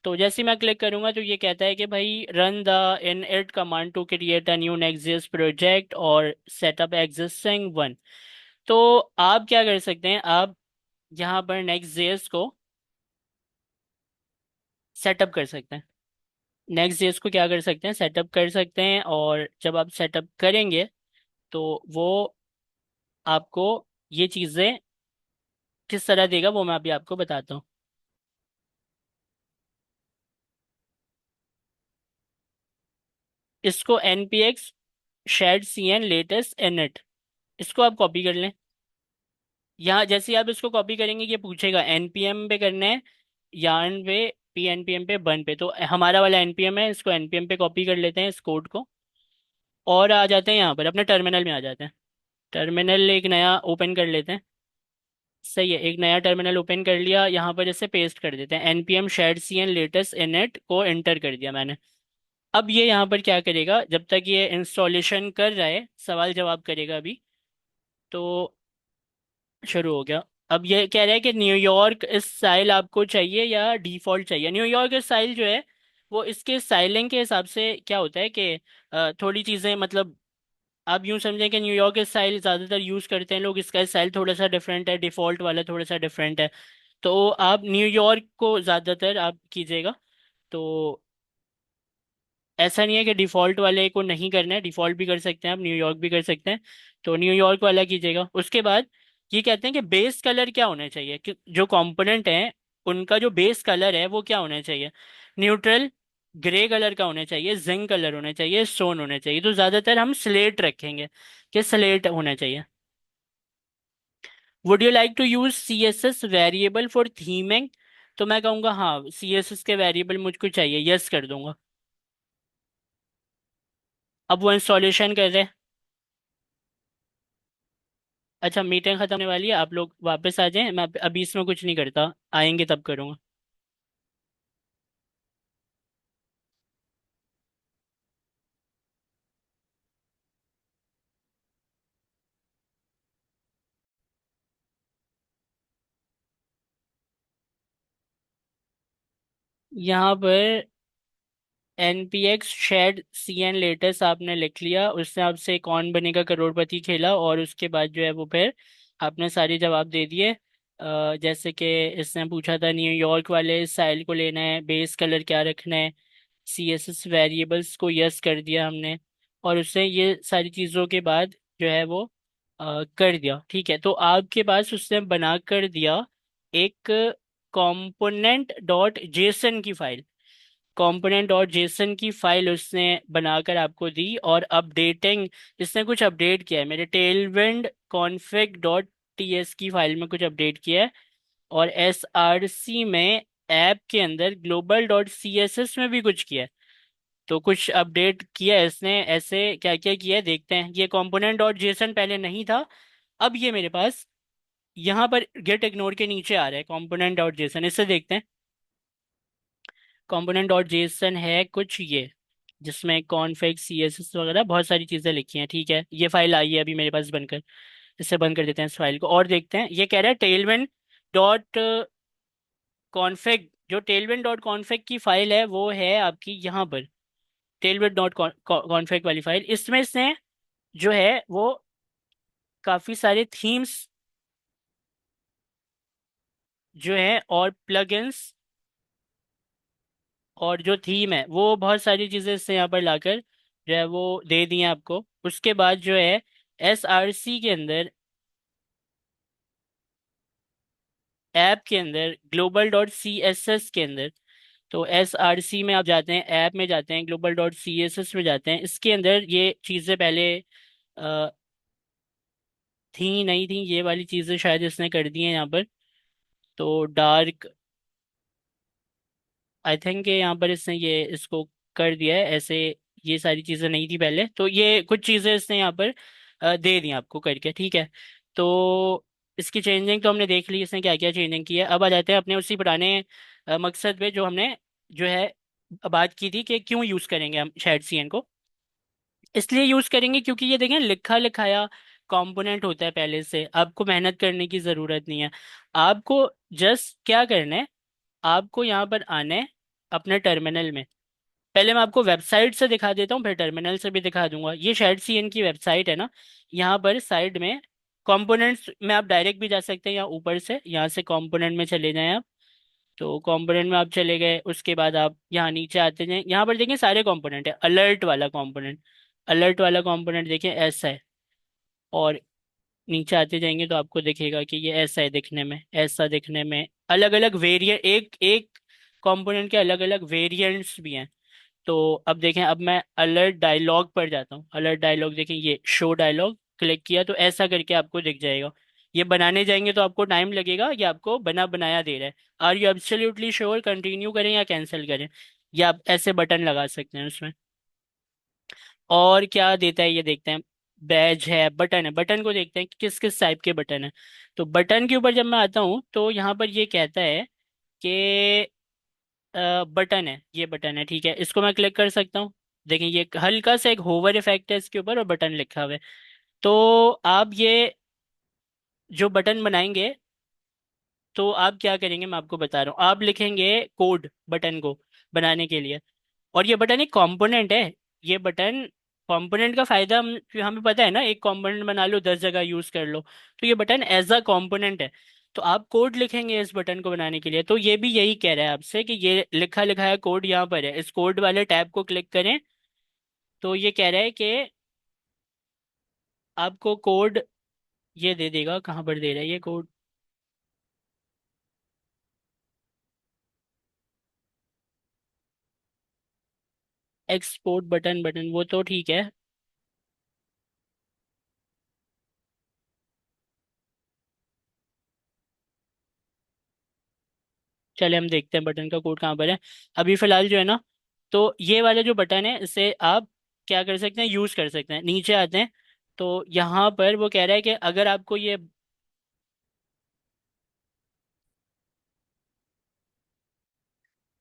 तो जैसे ही मैं क्लिक करूंगा तो ये कहता है कि भाई run the init command to create a new Next JS project और सेटअप एग्जिस्टिंग वन। तो आप क्या कर सकते हैं, आप यहाँ पर नेक्स्ट जेएस को सेटअप कर सकते हैं। नेक्स्ट जेएस को क्या कर सकते हैं, सेटअप कर सकते हैं, और जब आप सेटअप करेंगे तो वो आपको ये चीज़ें किस तरह देगा वो मैं अभी आपको बताता हूँ। इसको npx shared cn latest init, इसको आप कॉपी कर लें। यहाँ जैसे ही आप इसको कॉपी करेंगे ये पूछेगा npm पे करना है, yarn पे, pnpm पे, बन पे। तो हमारा वाला npm है, इसको npm पे कॉपी कर लेते हैं इस कोड को, और आ जाते हैं यहाँ पर अपने टर्मिनल में आ जाते हैं। टर्मिनल एक नया ओपन कर लेते हैं। सही है, एक नया टर्मिनल ओपन कर लिया, यहाँ पर इसे पेस्ट कर देते हैं, npm shared cn latest init को एंटर कर दिया मैंने। अब ये यहाँ पर क्या करेगा, जब तक ये इंस्टॉलेशन कर रहा है, सवाल जवाब करेगा अभी। तो शुरू हो गया। अब ये कह रहा है कि न्यूयॉर्क स्टाइल आपको चाहिए या डिफॉल्ट चाहिए। न्यूयॉर्क स्टाइल जो है वो इसके स्टाइलिंग के हिसाब से क्या होता है कि थोड़ी चीज़ें मतलब आप यूँ समझें कि न्यूयॉर्क स्टाइल ज़्यादातर यूज़ करते हैं लोग, इसका स्टाइल थोड़ा सा डिफरेंट है, डिफ़ॉल्ट वाला थोड़ा सा डिफरेंट है। तो आप न्यूयॉर्क को ज़्यादातर आप कीजिएगा। तो ऐसा नहीं है कि डिफ़ॉल्ट वाले को नहीं करना है, डिफ़ॉल्ट भी कर सकते हैं आप, न्यूयॉर्क भी कर सकते हैं। तो न्यूयॉर्क वाला कीजिएगा। उसके बाद ये कहते हैं कि बेस कलर क्या होना चाहिए, कि जो कंपोनेंट हैं उनका जो बेस कलर है वो क्या होना चाहिए। न्यूट्रल ग्रे कलर का होना चाहिए, जिंक कलर होना चाहिए, स्टोन होना चाहिए। तो ज़्यादातर हम स्लेट रखेंगे कि स्लेट होना चाहिए। Would you like to use C S S variable for theming, तो मैं कहूँगा हाँ सी एस एस के वेरिएबल मुझको चाहिए, यस कर दूंगा। अब वो इंस्टॉलेशन कर रहे हैं। अच्छा, मीटिंग खत्म होने वाली है, आप लोग वापस आ जाएं, मैं अभी इसमें कुछ नहीं करता, आएंगे तब करूँगा। यहाँ पर npx शेड cn लेटेस्ट आपने लिख लिया, उससे आपसे कौन बनेगा करोड़पति खेला, और उसके बाद जो है वो फिर आपने सारे जवाब दे दिए। जैसे कि इसने पूछा था न्यूयॉर्क वाले स्टाइल को लेना है, बेस कलर क्या रखना है, सी एस एस वेरिएबल्स को यस कर दिया हमने, और उससे ये सारी चीज़ों के बाद जो है वो कर दिया। ठीक है, तो आपके पास उसने बना कर दिया एक component डॉट जेसन की फाइल। कंपोनेंट डॉट जेसन की फाइल उसने बनाकर आपको दी, और अपडेटिंग, इसने कुछ अपडेट किया है मेरे Tailwind config dot T S की फाइल में कुछ अपडेट किया है, और एस आर सी में ऐप के अंदर global dot C S S में भी कुछ किया है। तो कुछ अपडेट किया है इसने, ऐसे क्या क्या किया है देखते हैं। ये कंपोनेंट डॉट जेसन पहले नहीं था, अब ये मेरे पास यहाँ पर गेट इग्नोर के नीचे आ रहा है कंपोनेंट डॉट जेसन, इससे देखते हैं। कंपोनेंट डॉट जेसन है कुछ ये, जिसमें कॉन्फ़िग सी एस एस वगैरह बहुत सारी चीज़ें लिखी हैं। ठीक है, ये फाइल आई है अभी मेरे पास बनकर, इससे बंद कर देते हैं इस फाइल को और देखते हैं। ये कह रहा है टेलविन डॉट कॉन्फ़िग, जो टेलविन डॉट कॉन्फ़िग की फाइल है वो है आपकी यहाँ पर, टेलविन डॉट कॉन्फ़िग वाली फाइल। इसमें से जो है वो काफ़ी सारे थीम्स जो है और प्लगइन्स, और जो थीम है वो बहुत सारी चीज़ें इससे यहाँ पर लाकर जो है वो दे दी हैं आपको। उसके बाद जो है एस आर सी के अंदर, ऐप के अंदर global dot C S S के अंदर, तो एस आर सी में आप जाते हैं, ऐप में जाते हैं, global dot C S S में जाते हैं, इसके अंदर ये चीज़ें पहले थी नहीं थी, ये वाली चीज़ें शायद इसने कर दी हैं यहाँ पर। तो डार्क, आई थिंक यहाँ पर इसने ये इसको कर दिया है ऐसे, ये सारी चीज़ें नहीं थी पहले, तो ये कुछ चीज़ें इसने यहाँ पर दे दी आपको करके। ठीक है, तो इसकी चेंजिंग तो हमने देख ली, इसने क्या क्या चेंजिंग की है। अब आ जाते हैं अपने उसी पुराने मकसद पे जो हमने जो है बात की थी कि क्यों यूज़ करेंगे हम शैड सीएन को। इसलिए यूज़ करेंगे क्योंकि ये देखें लिखा लिखाया कंपोनेंट होता है पहले से, आपको मेहनत करने की ज़रूरत नहीं है। आपको जस्ट क्या करना है, आपको यहाँ पर आना है अपने टर्मिनल में। पहले मैं आपको वेबसाइट से दिखा देता हूँ, फिर टर्मिनल से भी दिखा दूंगा। ये शायद सी एन की वेबसाइट है ना, यहाँ पर साइड में कंपोनेंट्स में आप डायरेक्ट भी जा सकते हैं, या ऊपर से यहाँ से कंपोनेंट में चले जाएं आप। तो कंपोनेंट में आप चले गए, उसके बाद आप यहाँ नीचे आते जाएं, यहाँ पर देखें सारे कंपोनेंट है। अलर्ट वाला कंपोनेंट, अलर्ट वाला कंपोनेंट देखें ऐसा है। और नीचे आते जाएंगे तो आपको दिखेगा कि ये ऐसा है दिखने में, ऐसा दिखने में। अलग अलग वेरिएंट, एक एक कंपोनेंट के अलग अलग वेरिएंट्स भी हैं। तो अब देखें, अब मैं अलर्ट डायलॉग पर जाता हूँ। अलर्ट डायलॉग देखें, ये शो डायलॉग क्लिक किया तो ऐसा करके आपको दिख जाएगा। ये बनाने जाएंगे तो आपको टाइम लगेगा, ये आपको बना बनाया दे रहा है। Are you absolutely sure, continue करें या कैंसिल करें? या आप ऐसे बटन लगा सकते हैं उसमें। और क्या देता है ये देखते हैं। बैज है, बटन है, बटन को देखते हैं कि किस किस टाइप के बटन है। तो बटन के ऊपर जब मैं आता हूँ तो यहाँ पर ये कहता है कि बटन है, ये बटन है, ठीक है, इसको मैं क्लिक कर सकता हूँ। देखिए ये हल्का सा एक होवर इफेक्ट है इसके ऊपर और बटन लिखा हुआ है। तो आप ये जो बटन बनाएंगे तो आप क्या करेंगे मैं आपको बता रहा हूँ। आप लिखेंगे कोड बटन को बनाने के लिए। और ये बटन एक कंपोनेंट है। ये बटन कंपोनेंट का फायदा हमें पता है ना, एक कंपोनेंट बना लो 10 जगह यूज कर लो। तो ये बटन एज अ कंपोनेंट है। तो आप कोड लिखेंगे इस बटन को बनाने के लिए, तो ये भी यही कह रहा है आपसे कि ये लिखा लिखा है कोड यहाँ पर है, इस कोड वाले टैब को क्लिक करें। तो ये कह रहा है कि आपको कोड ये दे देगा। कहाँ पर दे रहा है ये कोड? एक्सपोर्ट बटन, बटन वो तो ठीक है। चले हम देखते हैं बटन का कोड कहाँ पर है। अभी फिलहाल जो है ना, तो ये वाला जो बटन है इसे आप क्या कर सकते हैं, यूज कर सकते हैं। नीचे आते हैं तो यहाँ पर वो कह रहा है कि अगर आपको ये,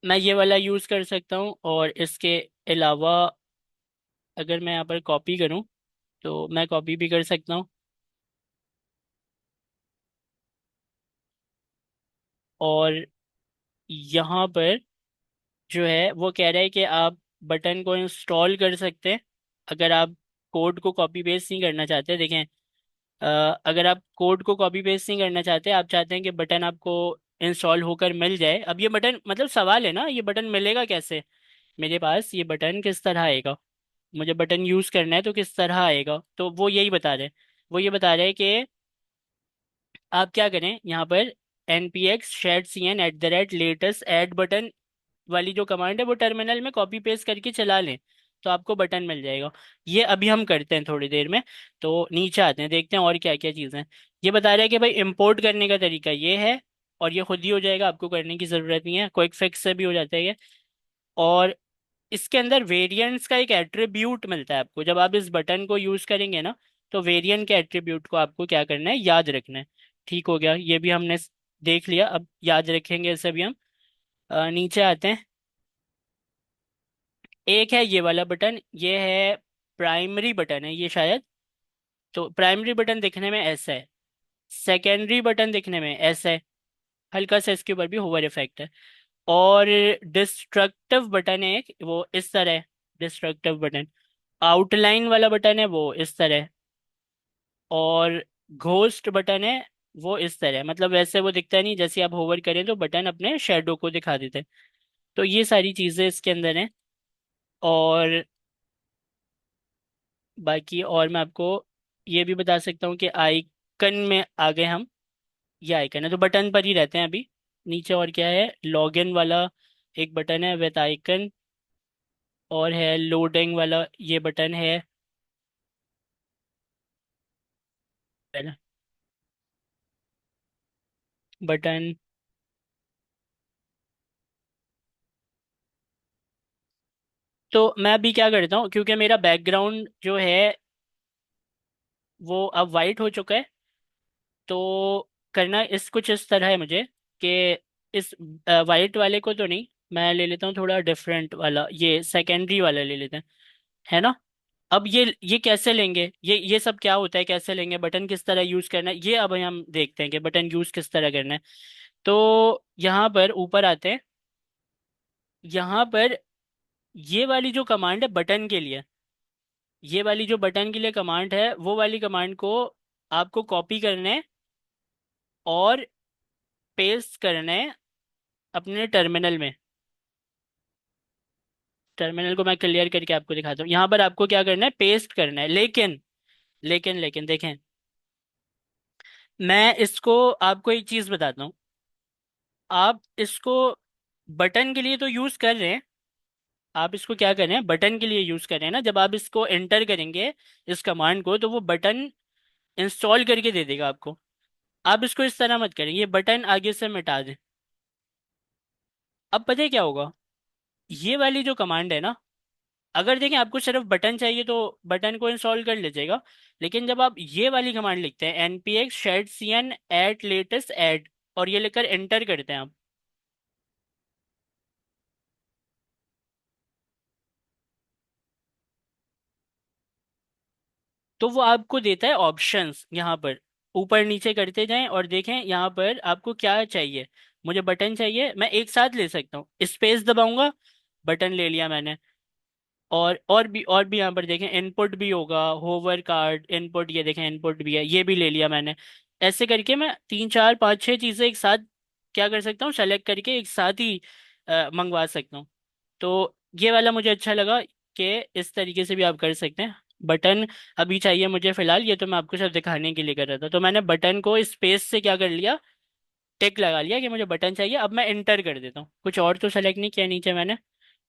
मैं ये वाला यूज कर सकता हूँ। और इसके अलावा अगर मैं यहाँ पर कॉपी करूँ तो मैं कॉपी भी कर सकता हूँ। और यहाँ पर जो है वो कह रहा है कि आप बटन को इंस्टॉल कर सकते हैं। अगर आप कोड को कॉपी पेस्ट नहीं करना चाहते, देखें, अगर आप कोड को कॉपी पेस्ट नहीं करना चाहते, आप चाहते हैं कि बटन आपको इंस्टॉल होकर मिल जाए। अब ये बटन, मतलब सवाल है ना, ये बटन मिलेगा कैसे मेरे पास, ये बटन किस तरह आएगा, मुझे बटन यूज़ करना है तो किस तरह आएगा? तो वो यही बता रहे हैं। वो ये बता रहे हैं कि आप क्या करें यहाँ पर, N P X shadcn at the rate latest add button वाली जो कमांड है वो टर्मिनल में कॉपी पेस्ट करके चला लें, तो आपको बटन मिल जाएगा। ये अभी हम करते हैं थोड़ी देर में। तो नीचे आते हैं, देखते हैं और क्या क्या चीज़ें हैं। ये बता रहा है कि भाई इंपोर्ट करने का तरीका ये है, और ये खुद ही हो जाएगा, आपको करने की ज़रूरत नहीं है, क्विक फिक्स से भी हो जाता है ये। और इसके अंदर वेरिएंट्स का एक एट्रीब्यूट मिलता है आपको, जब आप इस बटन को यूज़ करेंगे ना, तो वेरिएंट के एट्रीब्यूट को आपको क्या करना है, याद रखना है। ठीक हो गया, ये भी हमने देख लिया, अब याद रखेंगे इसे भी हम। नीचे आते हैं। एक है ये वाला बटन, ये है प्राइमरी बटन है ये शायद। तो प्राइमरी बटन दिखने में ऐसा है, सेकेंडरी बटन दिखने में ऐसा है, हल्का सा इसके ऊपर भी होवर इफेक्ट है। और डिस्ट्रक्टिव बटन है एक, वो इस तरह है, डिस्ट्रक्टिव बटन। आउटलाइन वाला बटन है वो इस तरह है। और घोस्ट बटन है वो इस तरह है, मतलब वैसे वो दिखता नहीं, जैसे आप होवर करें तो बटन अपने शेडो को दिखा देते हैं। तो ये सारी चीज़ें इसके अंदर हैं। और बाकी और मैं आपको ये भी बता सकता हूँ कि आइकन में आ गए हम। ये आइकन है तो बटन पर ही रहते हैं अभी। नीचे और क्या है, लॉगिन वाला एक बटन है विद आइकन। और है लोडिंग वाला ये बटन है पहले, बटन। तो मैं अभी क्या करता हूँ, क्योंकि मेरा बैकग्राउंड जो है वो अब वाइट हो चुका है, तो करना इस कुछ इस तरह है मुझे कि इस वाइट वाले को तो नहीं, मैं ले लेता हूँ थोड़ा डिफरेंट वाला, ये सेकेंडरी वाला ले लेते हैं, है ना। अब ये कैसे लेंगे, ये सब क्या होता है, कैसे लेंगे, बटन किस तरह यूज करना है, ये अब हम देखते हैं कि बटन यूज किस तरह करना है। तो यहाँ पर ऊपर आते हैं। यहाँ पर ये वाली जो कमांड है बटन के लिए, ये वाली जो बटन के लिए कमांड है वो वाली कमांड को आपको कॉपी करना है और पेस्ट करना है अपने टर्मिनल में। टर्मिनल को मैं क्लियर करके आपको दिखाता हूँ। यहाँ पर आपको क्या करना है, पेस्ट करना है। लेकिन लेकिन लेकिन देखें, मैं इसको आपको एक चीज बताता हूँ। आप इसको बटन के लिए तो यूज कर रहे हैं, आप इसको क्या कर रहे हैं, बटन के लिए यूज कर रहे हैं ना। जब आप इसको एंटर करेंगे इस कमांड को, तो वो बटन इंस्टॉल करके दे देगा आपको। आप इसको इस तरह मत करें, ये बटन आगे से मिटा दें। अब पता है क्या होगा, ये वाली जो कमांड है ना, अगर देखें आपको सिर्फ बटन चाहिए तो बटन को इंस्टॉल कर लीजिएगा। लेकिन जब आप ये वाली कमांड लिखते हैं, npx shared cn at latest add, और ये लिखकर एंटर करते हैं आप, तो वो आपको देता है ऑप्शंस। यहाँ पर ऊपर नीचे करते जाएं और देखें यहाँ पर आपको क्या चाहिए। मुझे बटन चाहिए, मैं एक साथ ले सकता हूँ, स्पेस दबाऊंगा, बटन ले लिया मैंने। और भी यहाँ पर देखें, इनपुट भी होगा, होवर कार्ड इनपुट, ये देखें इनपुट भी है, ये भी ले लिया मैंने। ऐसे करके मैं तीन चार पाँच छः चीज़ें एक साथ क्या कर सकता हूँ, सेलेक्ट करके एक साथ ही मंगवा सकता हूँ। तो ये वाला मुझे अच्छा लगा कि इस तरीके से भी आप कर सकते हैं। बटन अभी चाहिए मुझे फिलहाल, ये तो मैं आपको सिर्फ दिखाने के लिए कर रहा था। तो मैंने बटन को स्पेस से क्या कर लिया, टिक लगा लिया कि मुझे बटन चाहिए। अब मैं एंटर कर देता हूँ, कुछ और तो सेलेक्ट नहीं किया नीचे मैंने,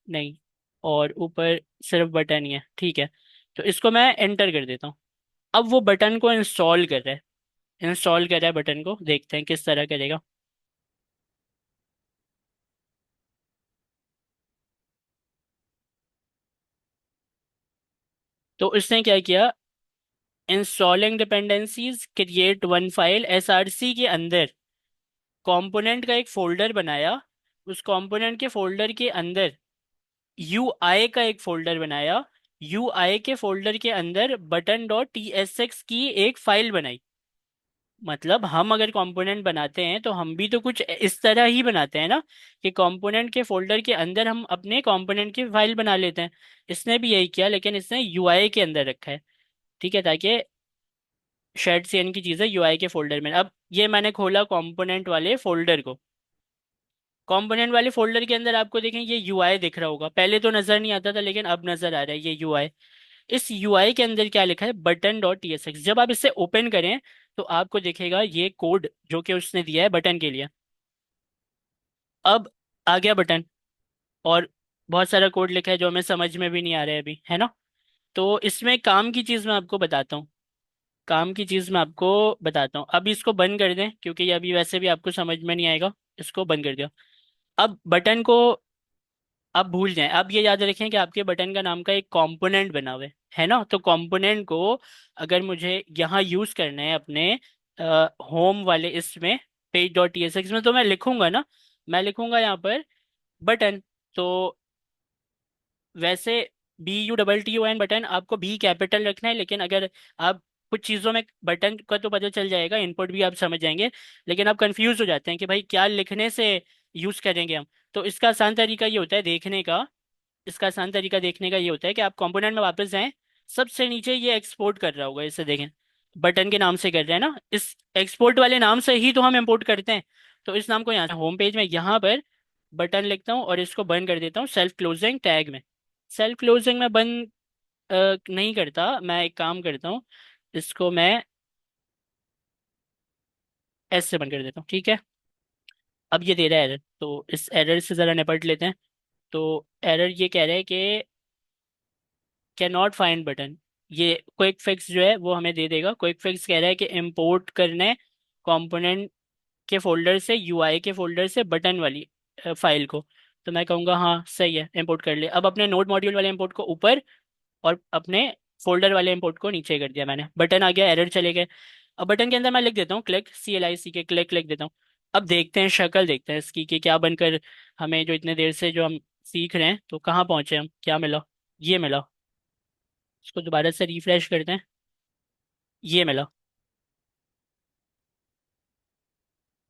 नहीं, और ऊपर सिर्फ बटन ही है, ठीक है। तो इसको मैं एंटर कर देता हूँ। अब वो बटन को इंस्टॉल कर रहा है, इंस्टॉल कर रहा है बटन को, देखते हैं किस तरह करेगा। तो इसने क्या किया, installing dependencies create one file, SRC के अंदर कंपोनेंट का एक फोल्डर बनाया। उस कंपोनेंट के फोल्डर के अंदर यूआई का एक फोल्डर बनाया। यूआई के फोल्डर के अंदर button dot T S x की एक फाइल बनाई। मतलब हम अगर कंपोनेंट बनाते हैं तो हम भी तो कुछ इस तरह ही बनाते हैं ना, कि कंपोनेंट के फोल्डर के अंदर हम अपने कंपोनेंट की फाइल बना लेते हैं। इसने भी यही किया, लेकिन इसने यूआई के अंदर रखा है, ठीक है, ताकि शेड सीएन की चीज़ें यूआई के फोल्डर में। अब ये मैंने खोला कंपोनेंट वाले फोल्डर को। कंपोनेंट वाले फोल्डर के अंदर आपको देखें ये यूआई दिख रहा होगा, पहले तो नजर नहीं आता था लेकिन अब नजर आ रहा है ये यूआई। इस यूआई के अंदर क्या लिखा है, button dot T S x. जब आप इसे ओपन करें तो आपको दिखेगा ये कोड जो कि उसने दिया है बटन के लिए। अब आ गया बटन, और बहुत सारा कोड लिखा है जो हमें समझ में भी नहीं आ रहा है अभी, है ना। तो इसमें काम की चीज़ मैं आपको बताता हूँ, काम की चीज़ मैं आपको बताता हूँ। अभी इसको बंद कर दें क्योंकि ये अभी वैसे भी आपको समझ में नहीं आएगा। इसको बंद कर दिया। अब बटन को आप भूल जाएं, आप ये याद रखें कि आपके बटन का नाम का एक कंपोनेंट बना हुआ है ना। तो कंपोनेंट को अगर मुझे यहाँ यूज करना है अपने होम वाले इसमें, page dot T S x में, तो मैं लिखूंगा ना, मैं लिखूंगा यहाँ पर बटन। तो वैसे BUTTON बटन आपको भी कैपिटल रखना है, लेकिन अगर आप कुछ चीज़ों में बटन का तो पता चल जाएगा, इनपुट भी आप समझ जाएंगे, लेकिन आप कंफ्यूज हो जाते हैं कि भाई क्या लिखने से यूज़ करेंगे हम। तो इसका आसान तरीका ये होता है देखने का, इसका आसान तरीका देखने का ये होता है कि आप कंपोनेंट में वापस जाएं, सबसे नीचे ये एक्सपोर्ट कर रहा होगा, इसे देखें, बटन के नाम से कर रहे हैं ना, इस एक्सपोर्ट वाले नाम से ही तो हम इंपोर्ट करते हैं। तो इस नाम को यहाँ होम पेज में यहाँ पर बटन लिखता हूँ और इसको बंद कर देता हूँ सेल्फ क्लोजिंग टैग में। सेल्फ क्लोजिंग में बंद नहीं करता, मैं एक काम करता हूँ, इसको मैं एस से बंद कर देता हूँ, ठीक है। अब ये दे रहा है एरर, तो इस एरर से ज़रा निपट लेते हैं। तो एरर ये कह रहा है कि कैन नॉट फाइंड बटन। ये क्विक फिक्स जो है वो हमें दे देगा। क्विक फिक्स कह रहा है कि इंपोर्ट करने कंपोनेंट के फोल्डर से, यूआई के फोल्डर से बटन वाली फाइल को। तो मैं कहूँगा हाँ सही है, इंपोर्ट कर ले। अब अपने नोड मॉड्यूल वाले इंपोर्ट को ऊपर और अपने फोल्डर वाले इंपोर्ट को नीचे कर दिया मैंने, बटन आ गया, एरर चले गए। अब बटन के अंदर मैं लिख देता हूँ क्लिक, CLIC के क्लिक लिख देता हूँ। अब देखते हैं शक्ल, देखते हैं इसकी कि क्या बनकर हमें, जो इतने देर से जो हम सीख रहे हैं, तो कहाँ पहुंचे हम, क्या मिला, ये मिला। इसको दोबारा से रिफ्रेश करते हैं, ये मिला।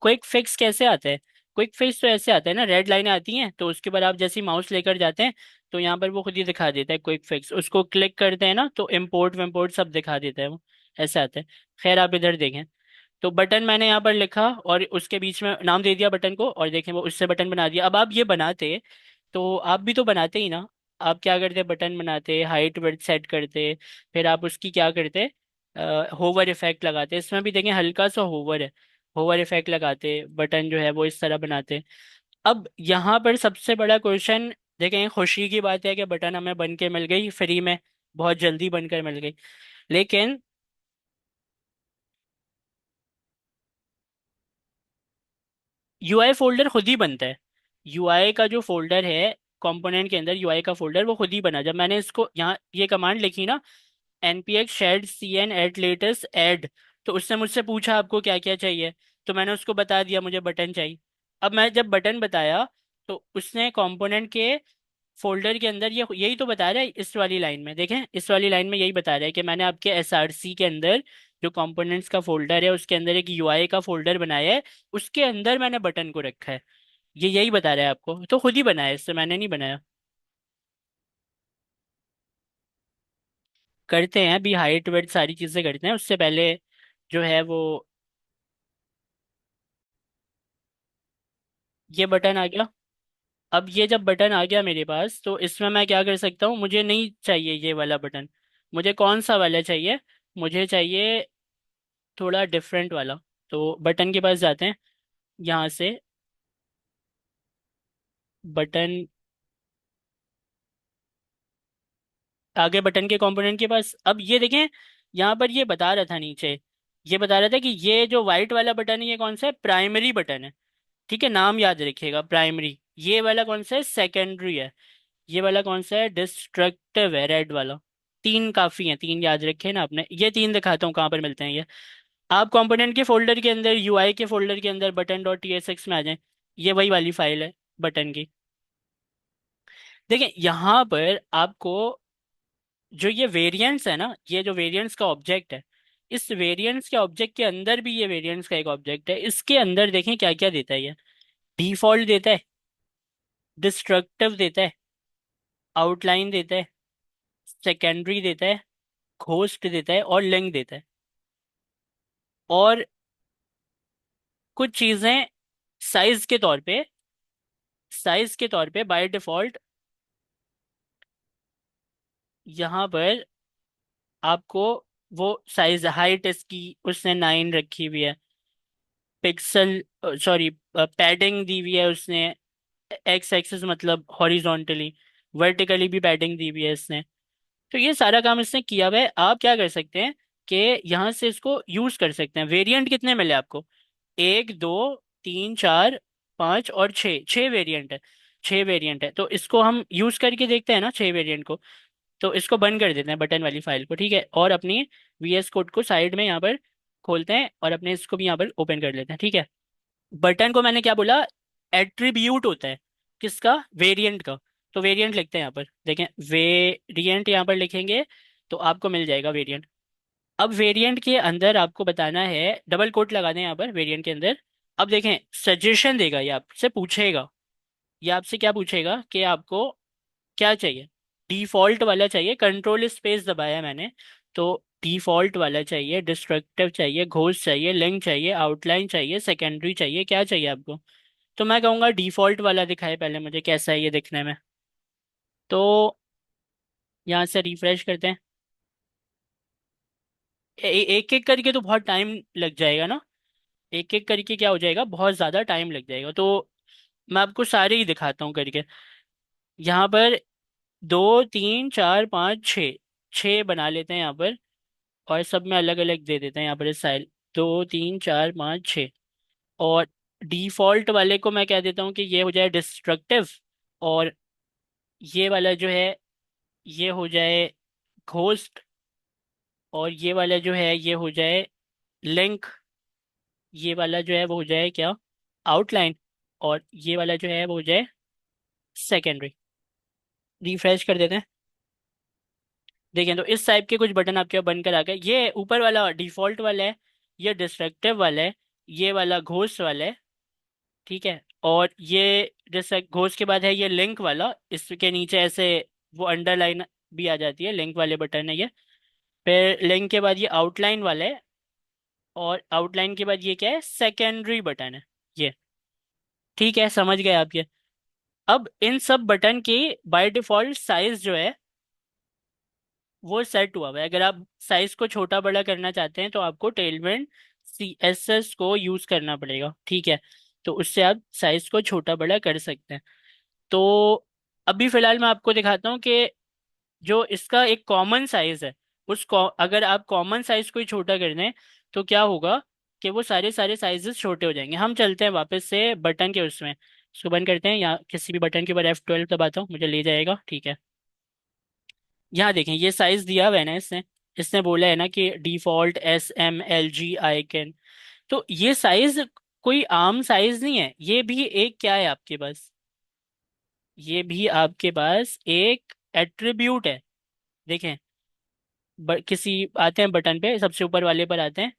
क्विक फिक्स कैसे आता है, क्विक फिक्स तो ऐसे आता है ना, रेड लाइनें आती हैं तो उसके बाद आप जैसे माउस लेकर जाते हैं तो यहाँ पर वो खुद ही दिखा देता है क्विक फिक्स। उसको क्लिक करते हैं ना तो इम्पोर्ट विम्पोर्ट सब दिखा देता है वो, ऐसा आता है। खैर आप इधर देखें, तो बटन मैंने यहाँ पर लिखा और उसके बीच में नाम दे दिया बटन को, और देखें वो उससे बटन बना दिया। अब आप ये बनाते, तो आप भी तो बनाते ही ना। आप क्या करते, बटन बनाते, हाइट विड्थ सेट करते, फिर आप उसकी क्या करते, होवर इफेक्ट लगाते। इसमें भी देखें हल्का सा होवर है, होवर इफेक्ट लगाते, बटन जो है वो इस तरह बनाते। अब यहाँ पर सबसे बड़ा क्वेश्चन, देखें खुशी की बात है कि बटन हमें बन के मिल गई फ्री में, बहुत जल्दी बनकर मिल गई। लेकिन यूआई फोल्डर खुद ही बनता है। यूआई का जो फोल्डर है, कंपोनेंट के अंदर यूआई का फोल्डर वो खुद ही बना। जब मैंने इसको यहाँ ये कमांड लिखी ना, npx shared cn at latest add, तो उसने मुझसे पूछा आपको क्या क्या चाहिए, तो मैंने उसको बता दिया मुझे बटन चाहिए। अब मैं जब बटन बताया, तो उसने कंपोनेंट के फोल्डर के अंदर ये यही तो बता रहा है। इस वाली लाइन में देखें, इस वाली लाइन में यही बता रहा है कि मैंने आपके एसआरसी के अंदर जो कंपोनेंट्स का फोल्डर है उसके अंदर एक यूआई का फोल्डर बनाया है, उसके अंदर मैंने बटन को रखा है। ये यही बता रहा है आपको, तो खुद ही बनाया, इससे मैंने नहीं बनाया। करते हैं अभी, हाइट वेट सारी चीजें करते हैं, उससे पहले जो है वो ये बटन आ गया। अब ये जब बटन आ गया मेरे पास, तो इसमें मैं क्या कर सकता हूँ, मुझे नहीं चाहिए ये वाला बटन। मुझे कौन सा वाला चाहिए, मुझे चाहिए थोड़ा डिफरेंट वाला। तो बटन के पास जाते हैं, यहाँ से बटन, आगे बटन के कंपोनेंट के पास। अब ये देखें, यहाँ पर ये बता रहा था नीचे, ये बता रहा था कि ये जो वाइट वाला बटन है ये कौन सा है, प्राइमरी बटन है। ठीक है, नाम याद रखिएगा, प्राइमरी। ये वाला कौन सा है, सेकेंडरी है। ये वाला कौन सा है, डिस्ट्रक्टिव है, रेड वाला। तीन काफी हैं, तीन याद रखे ना आपने। ये तीन दिखाता हूँ कहाँ पर मिलते हैं ये। आप कंपोनेंट के फोल्डर के अंदर, यूआई के फोल्डर के अंदर बटन डॉट टीएसएक्स में आ जाएं। ये वही वाली फाइल है बटन की। देखिए यहाँ पर आपको जो ये वेरिएंट्स है ना, ये जो वेरिएंट्स का ऑब्जेक्ट है, इस वेरिएंट्स के ऑब्जेक्ट के अंदर भी ये वेरिएंट्स का एक ऑब्जेक्ट है। इसके अंदर देखें क्या क्या देता है ये। डिफॉल्ट देता है, डिस्ट्रक्टिव देता है, आउटलाइन देता है, सेकेंडरी देता है, घोस्ट देता है और लिंक देता है। और कुछ चीजें साइज के तौर पे, साइज के तौर पे बाय डिफॉल्ट यहाँ पर आपको वो साइज, हाइट इसकी उसने 9 रखी हुई है, पिक्सल सॉरी पैडिंग दी हुई है उसने, एक्स एक्सिस मतलब हॉरिजॉन्टली, वर्टिकली भी पैडिंग दी हुई है इसने। तो ये सारा काम इसने किया हुआ है। आप क्या कर सकते हैं कि यहाँ से इसको यूज कर सकते हैं। वेरिएंट कितने मिले आपको, एक, दो, तीन, चार, पाँच और छः, छः वेरिएंट है। छः वेरिएंट है, तो इसको हम यूज करके देखते हैं ना, छः वेरिएंट को। तो इसको बंद कर देते हैं बटन वाली फाइल को, ठीक है, और अपनी वीएस कोड को साइड में यहाँ पर खोलते हैं, और अपने इसको भी यहाँ पर ओपन कर लेते हैं, ठीक है। बटन को मैंने क्या बोला, एट्रीब्यूट होता है, किसका, वेरिएंट का। तो वेरिएंट लिखते हैं यहाँ पर, देखें वेरिएंट यहाँ पर लिखेंगे, तो आपको मिल जाएगा वेरिएंट। अब वेरिएंट के अंदर आपको बताना है, डबल कोट लगा दें यहाँ पर वेरिएंट के अंदर। अब देखें सजेशन देगा, ये आपसे पूछेगा, ये आपसे क्या पूछेगा कि आपको क्या चाहिए। डिफॉल्ट वाला चाहिए, कंट्रोल स्पेस दबाया मैंने, तो डिफॉल्ट वाला चाहिए, डिस्ट्रक्टिव चाहिए, घोस्ट चाहिए, लिंक चाहिए, आउटलाइन चाहिए, सेकेंडरी चाहिए, क्या चाहिए आपको। तो मैं कहूँगा डिफॉल्ट वाला दिखाए पहले मुझे कैसा है ये दिखने में। तो यहाँ से रिफ्रेश करते हैं। एक एक करके तो बहुत टाइम लग जाएगा ना, एक एक करके क्या हो जाएगा, बहुत ज़्यादा टाइम लग जाएगा। तो मैं आपको सारे ही दिखाता हूँ करके। यहाँ पर दो, तीन, चार, पाँच, छः, छः बना लेते हैं यहाँ पर, और सब में अलग अलग दे देते हैं यहाँ पर स्टाइल। दो, तीन, चार, पाँच, छः। और डिफॉल्ट वाले को मैं कह देता हूँ कि ये हो जाए डिस्ट्रक्टिव, और ये वाला जो है ये हो जाए घोस्ट, और ये वाला जो है ये हो जाए लिंक, ये वाला जो है वो हो जाए क्या, आउटलाइन, और ये वाला जो है वो हो जाए सेकेंडरी। रिफ्रेश कर देते हैं। देखें तो इस टाइप के कुछ बटन आपके बनकर आ गए। ये ऊपर वाला डिफॉल्ट वाला है, ये डिस्ट्रक्टिव वाला है, ये वाला घोस्ट वाला है, ठीक है। और ये जैसे घोस्ट के बाद है ये लिंक वाला, इसके नीचे ऐसे वो अंडरलाइन भी आ जाती है, लिंक वाले बटन है ये। फिर लिंक के बाद ये आउटलाइन वाला है, और आउटलाइन के बाद ये क्या है, सेकेंडरी बटन है ये। ठीक है, समझ गए आप ये। अब इन सब बटन की बाय डिफॉल्ट साइज जो है वो सेट हुआ हुआ है। अगर आप साइज को छोटा बड़ा करना चाहते हैं तो आपको टेलमेंट CSS को यूज करना पड़ेगा, ठीक है। तो उससे आप साइज को छोटा बड़ा कर सकते हैं। तो अभी फिलहाल मैं आपको दिखाता हूँ कि जो इसका एक कॉमन साइज है, अगर आप कॉमन साइज को ही छोटा कर दें तो क्या होगा कि वो सारे सारे साइजेस छोटे हो जाएंगे। हम चलते हैं वापस से बटन के उसमें, इसको बंद करते हैं, या किसी भी बटन के ऊपर F12 दबाता हूँ, मुझे ले जाएगा, ठीक है। यहाँ देखें ये साइज दिया हुआ है ना इसने, इसने बोला है ना कि डिफॉल्ट SMLG आइकन। तो ये साइज कोई आम साइज नहीं है, ये भी एक क्या है आपके पास, ये भी आपके पास एक एट्रीब्यूट है। देखें, किसी आते हैं बटन पे, सबसे ऊपर वाले पर आते हैं,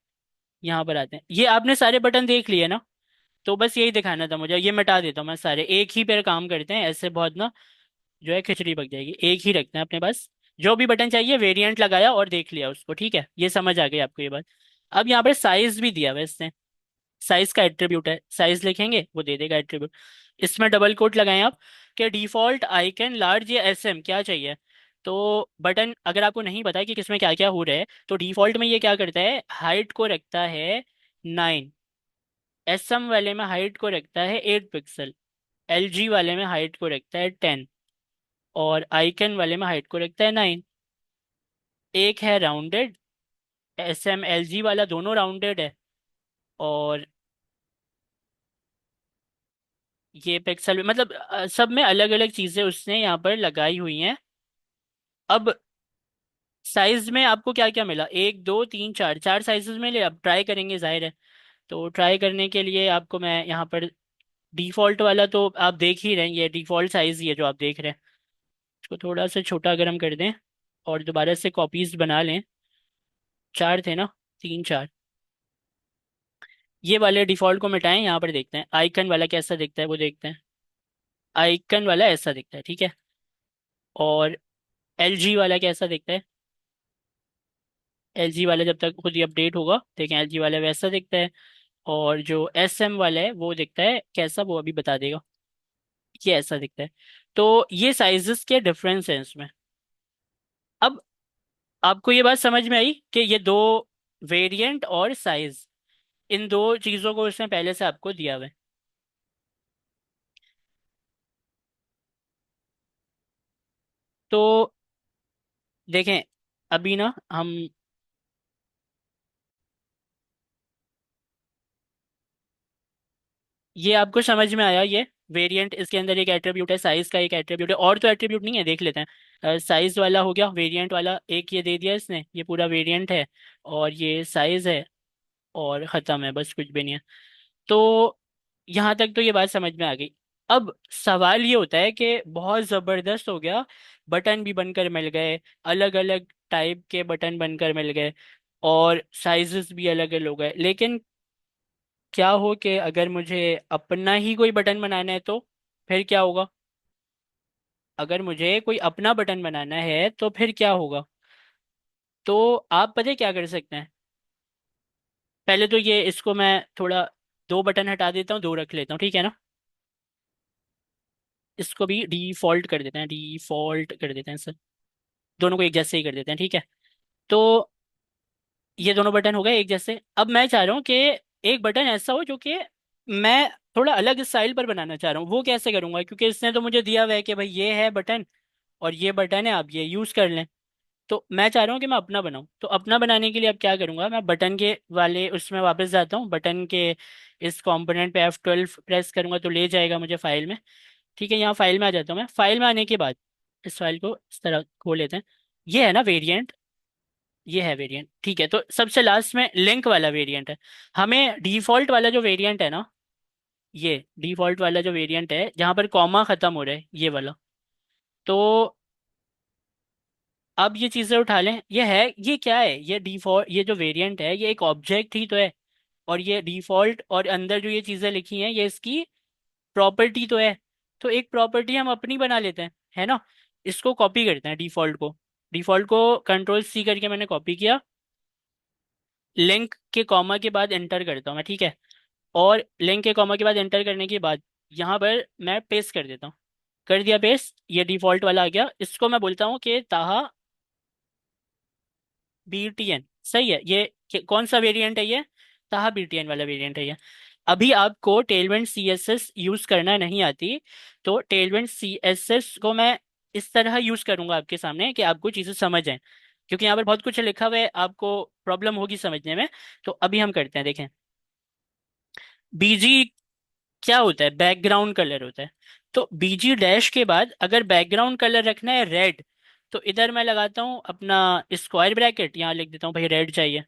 यहाँ पर आते हैं, ये आपने सारे बटन देख लिए ना। तो बस यही दिखाना था मुझे, ये मिटा देता हूँ मैं सारे, एक ही पे काम करते हैं, ऐसे बहुत ना जो है खिचड़ी पक जाएगी। एक ही रखते हैं अपने पास, जो भी बटन चाहिए वेरिएंट लगाया और देख लिया उसको, ठीक है, ये समझ आ गई आपको ये बात। अब यहाँ पर साइज भी दिया हुआ है इसने, साइज का एट्रीब्यूट है, साइज लिखेंगे वो दे देगा एट्रीब्यूट। इसमें डबल कोट लगाएं आप कि डिफॉल्ट आइकन लार्ज या SM क्या चाहिए। तो बटन अगर आपको नहीं पता कि किसमें क्या क्या हो रहा है, तो डिफॉल्ट में ये क्या करता है, हाइट को रखता है 9, SM वाले में हाइट को रखता है 8 पिक्सल, LG वाले में हाइट को रखता है 10, और आइकन वाले में हाइट को रखता है 9। एक है राउंडेड, SMLG वाला दोनों राउंडेड है, और ये पिक्सल मतलब सब में अलग अलग चीजें उसने यहाँ पर लगाई हुई हैं। अब साइज में आपको क्या क्या मिला, 1 2 3 4, चार साइजेस मिले। अब ट्राई करेंगे जाहिर है, तो ट्राई करने के लिए आपको मैं यहाँ पर डिफ़ॉल्ट वाला तो आप देख ही रहे हैं, ये डिफ़ॉल्ट साइज ही है जो आप देख रहे हैं। इसको थोड़ा सा छोटा अगर हम कर दें और दोबारा से कॉपीज बना लें, चार थे ना, 3 4, ये वाले डिफ़ॉल्ट को मिटाएं, यहाँ पर देखते हैं आइकन वाला कैसा दिखता है वो देखते हैं। आइकन वाला ऐसा दिखता है, ठीक है। और LG वाला कैसा दिखता है, LG वाला जब तक खुद ही अपडेट होगा देखें, LG वाला वैसा दिखता है। और जो SM वाला है वो दिखता है कैसा, वो अभी बता देगा, ये ऐसा दिखता है। तो ये साइजेस के डिफरेंस हैं इसमें। अब आपको ये बात समझ में आई कि ये दो वेरिएंट और साइज, इन दो चीज़ों को उसने पहले से आपको दिया हुआ है। तो देखें, अभी ना हम, ये आपको समझ में आया, ये वेरिएंट इसके अंदर एक एट्रीब्यूट है, साइज का एक एट्रीब्यूट है, और तो एट्रीब्यूट नहीं है, देख लेते हैं। साइज वाला हो गया, वेरिएंट वाला एक ये दे दिया इसने, ये पूरा वेरिएंट है, और ये साइज है, और ख़त्म है, बस कुछ भी नहीं है। तो यहाँ तक तो ये बात समझ में आ गई। अब सवाल ये होता है कि बहुत ज़बरदस्त हो गया, बटन भी बनकर मिल गए, अलग अलग टाइप के बटन बनकर मिल गए, और साइजेस भी अलग अलग हो गए, लेकिन क्या हो कि अगर मुझे अपना ही कोई बटन बनाना है तो फिर क्या होगा, अगर मुझे कोई अपना बटन बनाना है तो फिर क्या होगा। तो आप पता है क्या कर सकते हैं, पहले तो ये इसको मैं थोड़ा दो बटन हटा देता हूँ, दो रख लेता हूँ, ठीक है ना। इसको भी डिफॉल्ट कर देते हैं, डिफॉल्ट कर देते हैं सर, दोनों को एक जैसे ही कर देते हैं, ठीक है। तो ये दोनों बटन हो गए एक जैसे। अब मैं चाह रहा हूँ कि एक बटन ऐसा हो जो कि मैं थोड़ा अलग स्टाइल पर बनाना चाह रहा हूँ, वो कैसे करूंगा, क्योंकि इसने तो मुझे दिया हुआ है कि भाई ये है बटन और ये बटन है, आप ये यूज कर लें। तो मैं चाह रहा हूँ कि मैं अपना बनाऊं, तो अपना बनाने के लिए अब क्या करूंगा, मैं बटन के वाले उसमें वापस जाता हूँ, बटन के इस कंपोनेंट पे F12 प्रेस करूंगा तो ले जाएगा मुझे फाइल में, ठीक है। यहाँ फाइल में आ जाता हूँ मैं, फाइल में आने के बाद इस फाइल को इस तरह खोल लेते हैं। ये है ना वेरिएंट, ये है वेरिएंट, ठीक है। तो सबसे लास्ट में लिंक वाला वेरिएंट है, हमें डिफॉल्ट वाला जो वेरिएंट है ना, ये डिफॉल्ट वाला जो वेरिएंट है जहाँ पर कॉमा खत्म हो रहा है ये वाला। तो अब ये चीज़ें उठा लें, ये है, ये क्या है, ये डिफॉल्ट, ये जो वेरिएंट है ये एक ऑब्जेक्ट ही तो है, और ये डिफॉल्ट और अंदर जो ये चीज़ें लिखी हैं ये इसकी प्रॉपर्टी तो है। तो एक प्रॉपर्टी हम अपनी बना लेते हैं, है ना, इसको कॉपी करते हैं डिफॉल्ट को, डिफॉल्ट को कंट्रोल सी करके मैंने कॉपी किया, लिंक के कॉमा के बाद एंटर करता हूँ मैं, ठीक है। और लिंक के कॉमा के बाद एंटर करने के बाद यहाँ पर मैं पेस्ट कर देता हूँ। कर दिया पेस्ट, ये डिफॉल्ट वाला आ गया। इसको मैं बोलता हूँ कि ताहा BTN। सही है, ये कौन सा वेरिएंट है ये? ताहा BTN वाला वेरिएंट है ये। अभी आपको टेलविंड CSS यूज करना नहीं आती, तो टेलविंड CSS को मैं इस तरह यूज करूंगा आपके सामने कि आपको चीजें समझ आए, क्योंकि यहाँ पर बहुत कुछ लिखा हुआ है, आपको प्रॉब्लम होगी समझने में। तो अभी हम करते हैं, देखें। BG क्या होता है? बैकग्राउंड कलर होता है। तो BG डैश के बाद अगर बैकग्राउंड कलर रखना है रेड, तो इधर मैं लगाता हूँ अपना स्क्वायर ब्रैकेट, यहाँ लिख देता हूँ भाई रेड चाहिए।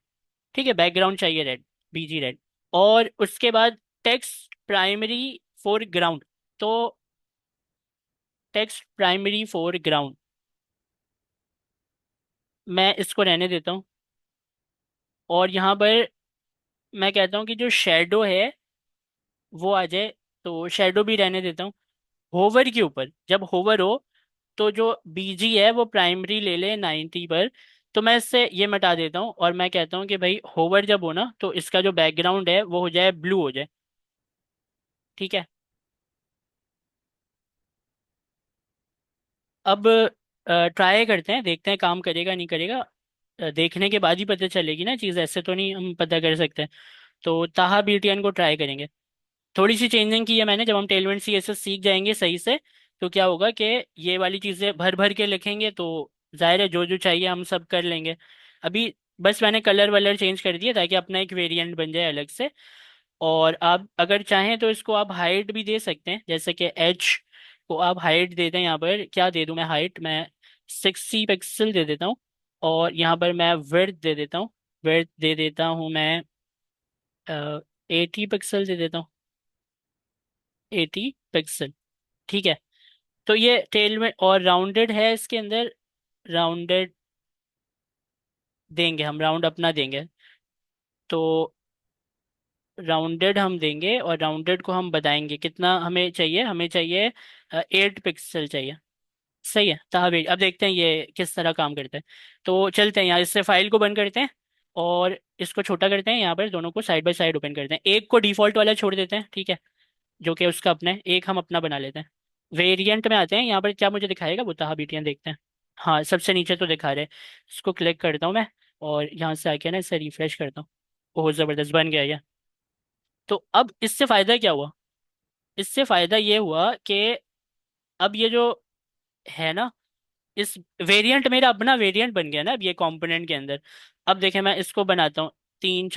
ठीक है, बैकग्राउंड चाहिए रेड, BG रेड। और उसके बाद टेक्स्ट प्राइमरी फोरग्राउंड, तो टेक्स्ट प्राइमरी फोरग्राउंड मैं इसको रहने देता हूँ। और यहाँ पर मैं कहता हूँ कि जो शेडो है वो आ जाए, तो शेडो भी रहने देता हूँ। होवर के ऊपर जब होवर हो, तो जो BG है वो प्राइमरी ले ले 90 पर। तो मैं इससे ये मिटा देता हूँ और मैं कहता हूँ कि भाई होवर जब हो ना, तो इसका जो बैकग्राउंड है वो हो जाए ब्लू हो जाए। ठीक है। अब ट्राई करते हैं, देखते हैं काम करेगा नहीं करेगा। देखने के बाद ही पता चलेगी ना चीज़, ऐसे तो नहीं हम पता कर सकते। तो ताहा BTN को ट्राई करेंगे। थोड़ी सी चेंजिंग की है मैंने, जब हम टेलविंड CSS सीख जाएंगे सही से, तो क्या होगा कि ये वाली चीज़ें भर भर के लिखेंगे, तो जाहिर है जो जो चाहिए हम सब कर लेंगे। अभी बस मैंने कलर वलर चेंज कर दिया ताकि अपना एक वेरिएंट बन जाए अलग से। और आप अगर चाहें तो इसको आप हाइट भी दे सकते हैं, जैसे कि एच को आप हाइट दे दें। यहाँ पर क्या दे दूं मैं हाइट? मैं 60 पिक्सल दे देता हूँ। और यहाँ पर मैं विड्थ दे देता हूँ, विड्थ दे देता हूँ मैं 80 पिक्सल दे देता हूँ, 80 पिक्सल। ठीक है। तो ये टेल में और राउंडेड है इसके अंदर, राउंडेड देंगे हम, राउंड अपना देंगे। तो राउंडेड हम देंगे और राउंडेड को हम बताएंगे कितना हमें चाहिए। हमें चाहिए 8 पिक्सल चाहिए। सही है, तहवीर। अब देखते हैं ये किस तरह काम करता है। तो चलते हैं यहाँ, इससे फाइल को बंद करते हैं और इसको छोटा करते हैं। यहाँ पर दोनों को साइड बाय साइड ओपन करते हैं, एक को डिफॉल्ट वाला छोड़ देते हैं, ठीक है, जो कि उसका अपना है, एक हम अपना बना लेते हैं। वेरिएंट में आते हैं, यहाँ पर क्या मुझे दिखाएगा वो ताहा BTN देखते हैं। हाँ, सबसे नीचे तो दिखा रहे हैं। इसको क्लिक करता हूँ मैं और यहाँ से आके ना इसे रिफ्रेश करता हूँ। बहुत ज़बरदस्त बन गया ये। तो अब इससे फ़ायदा क्या हुआ? इससे फ़ायदा ये हुआ कि अब ये जो है ना, इस वेरिएंट मेरा अपना वेरिएंट बन गया ना अब ये कंपोनेंट के अंदर। अब देखें मैं इसको बनाता हूँ, 3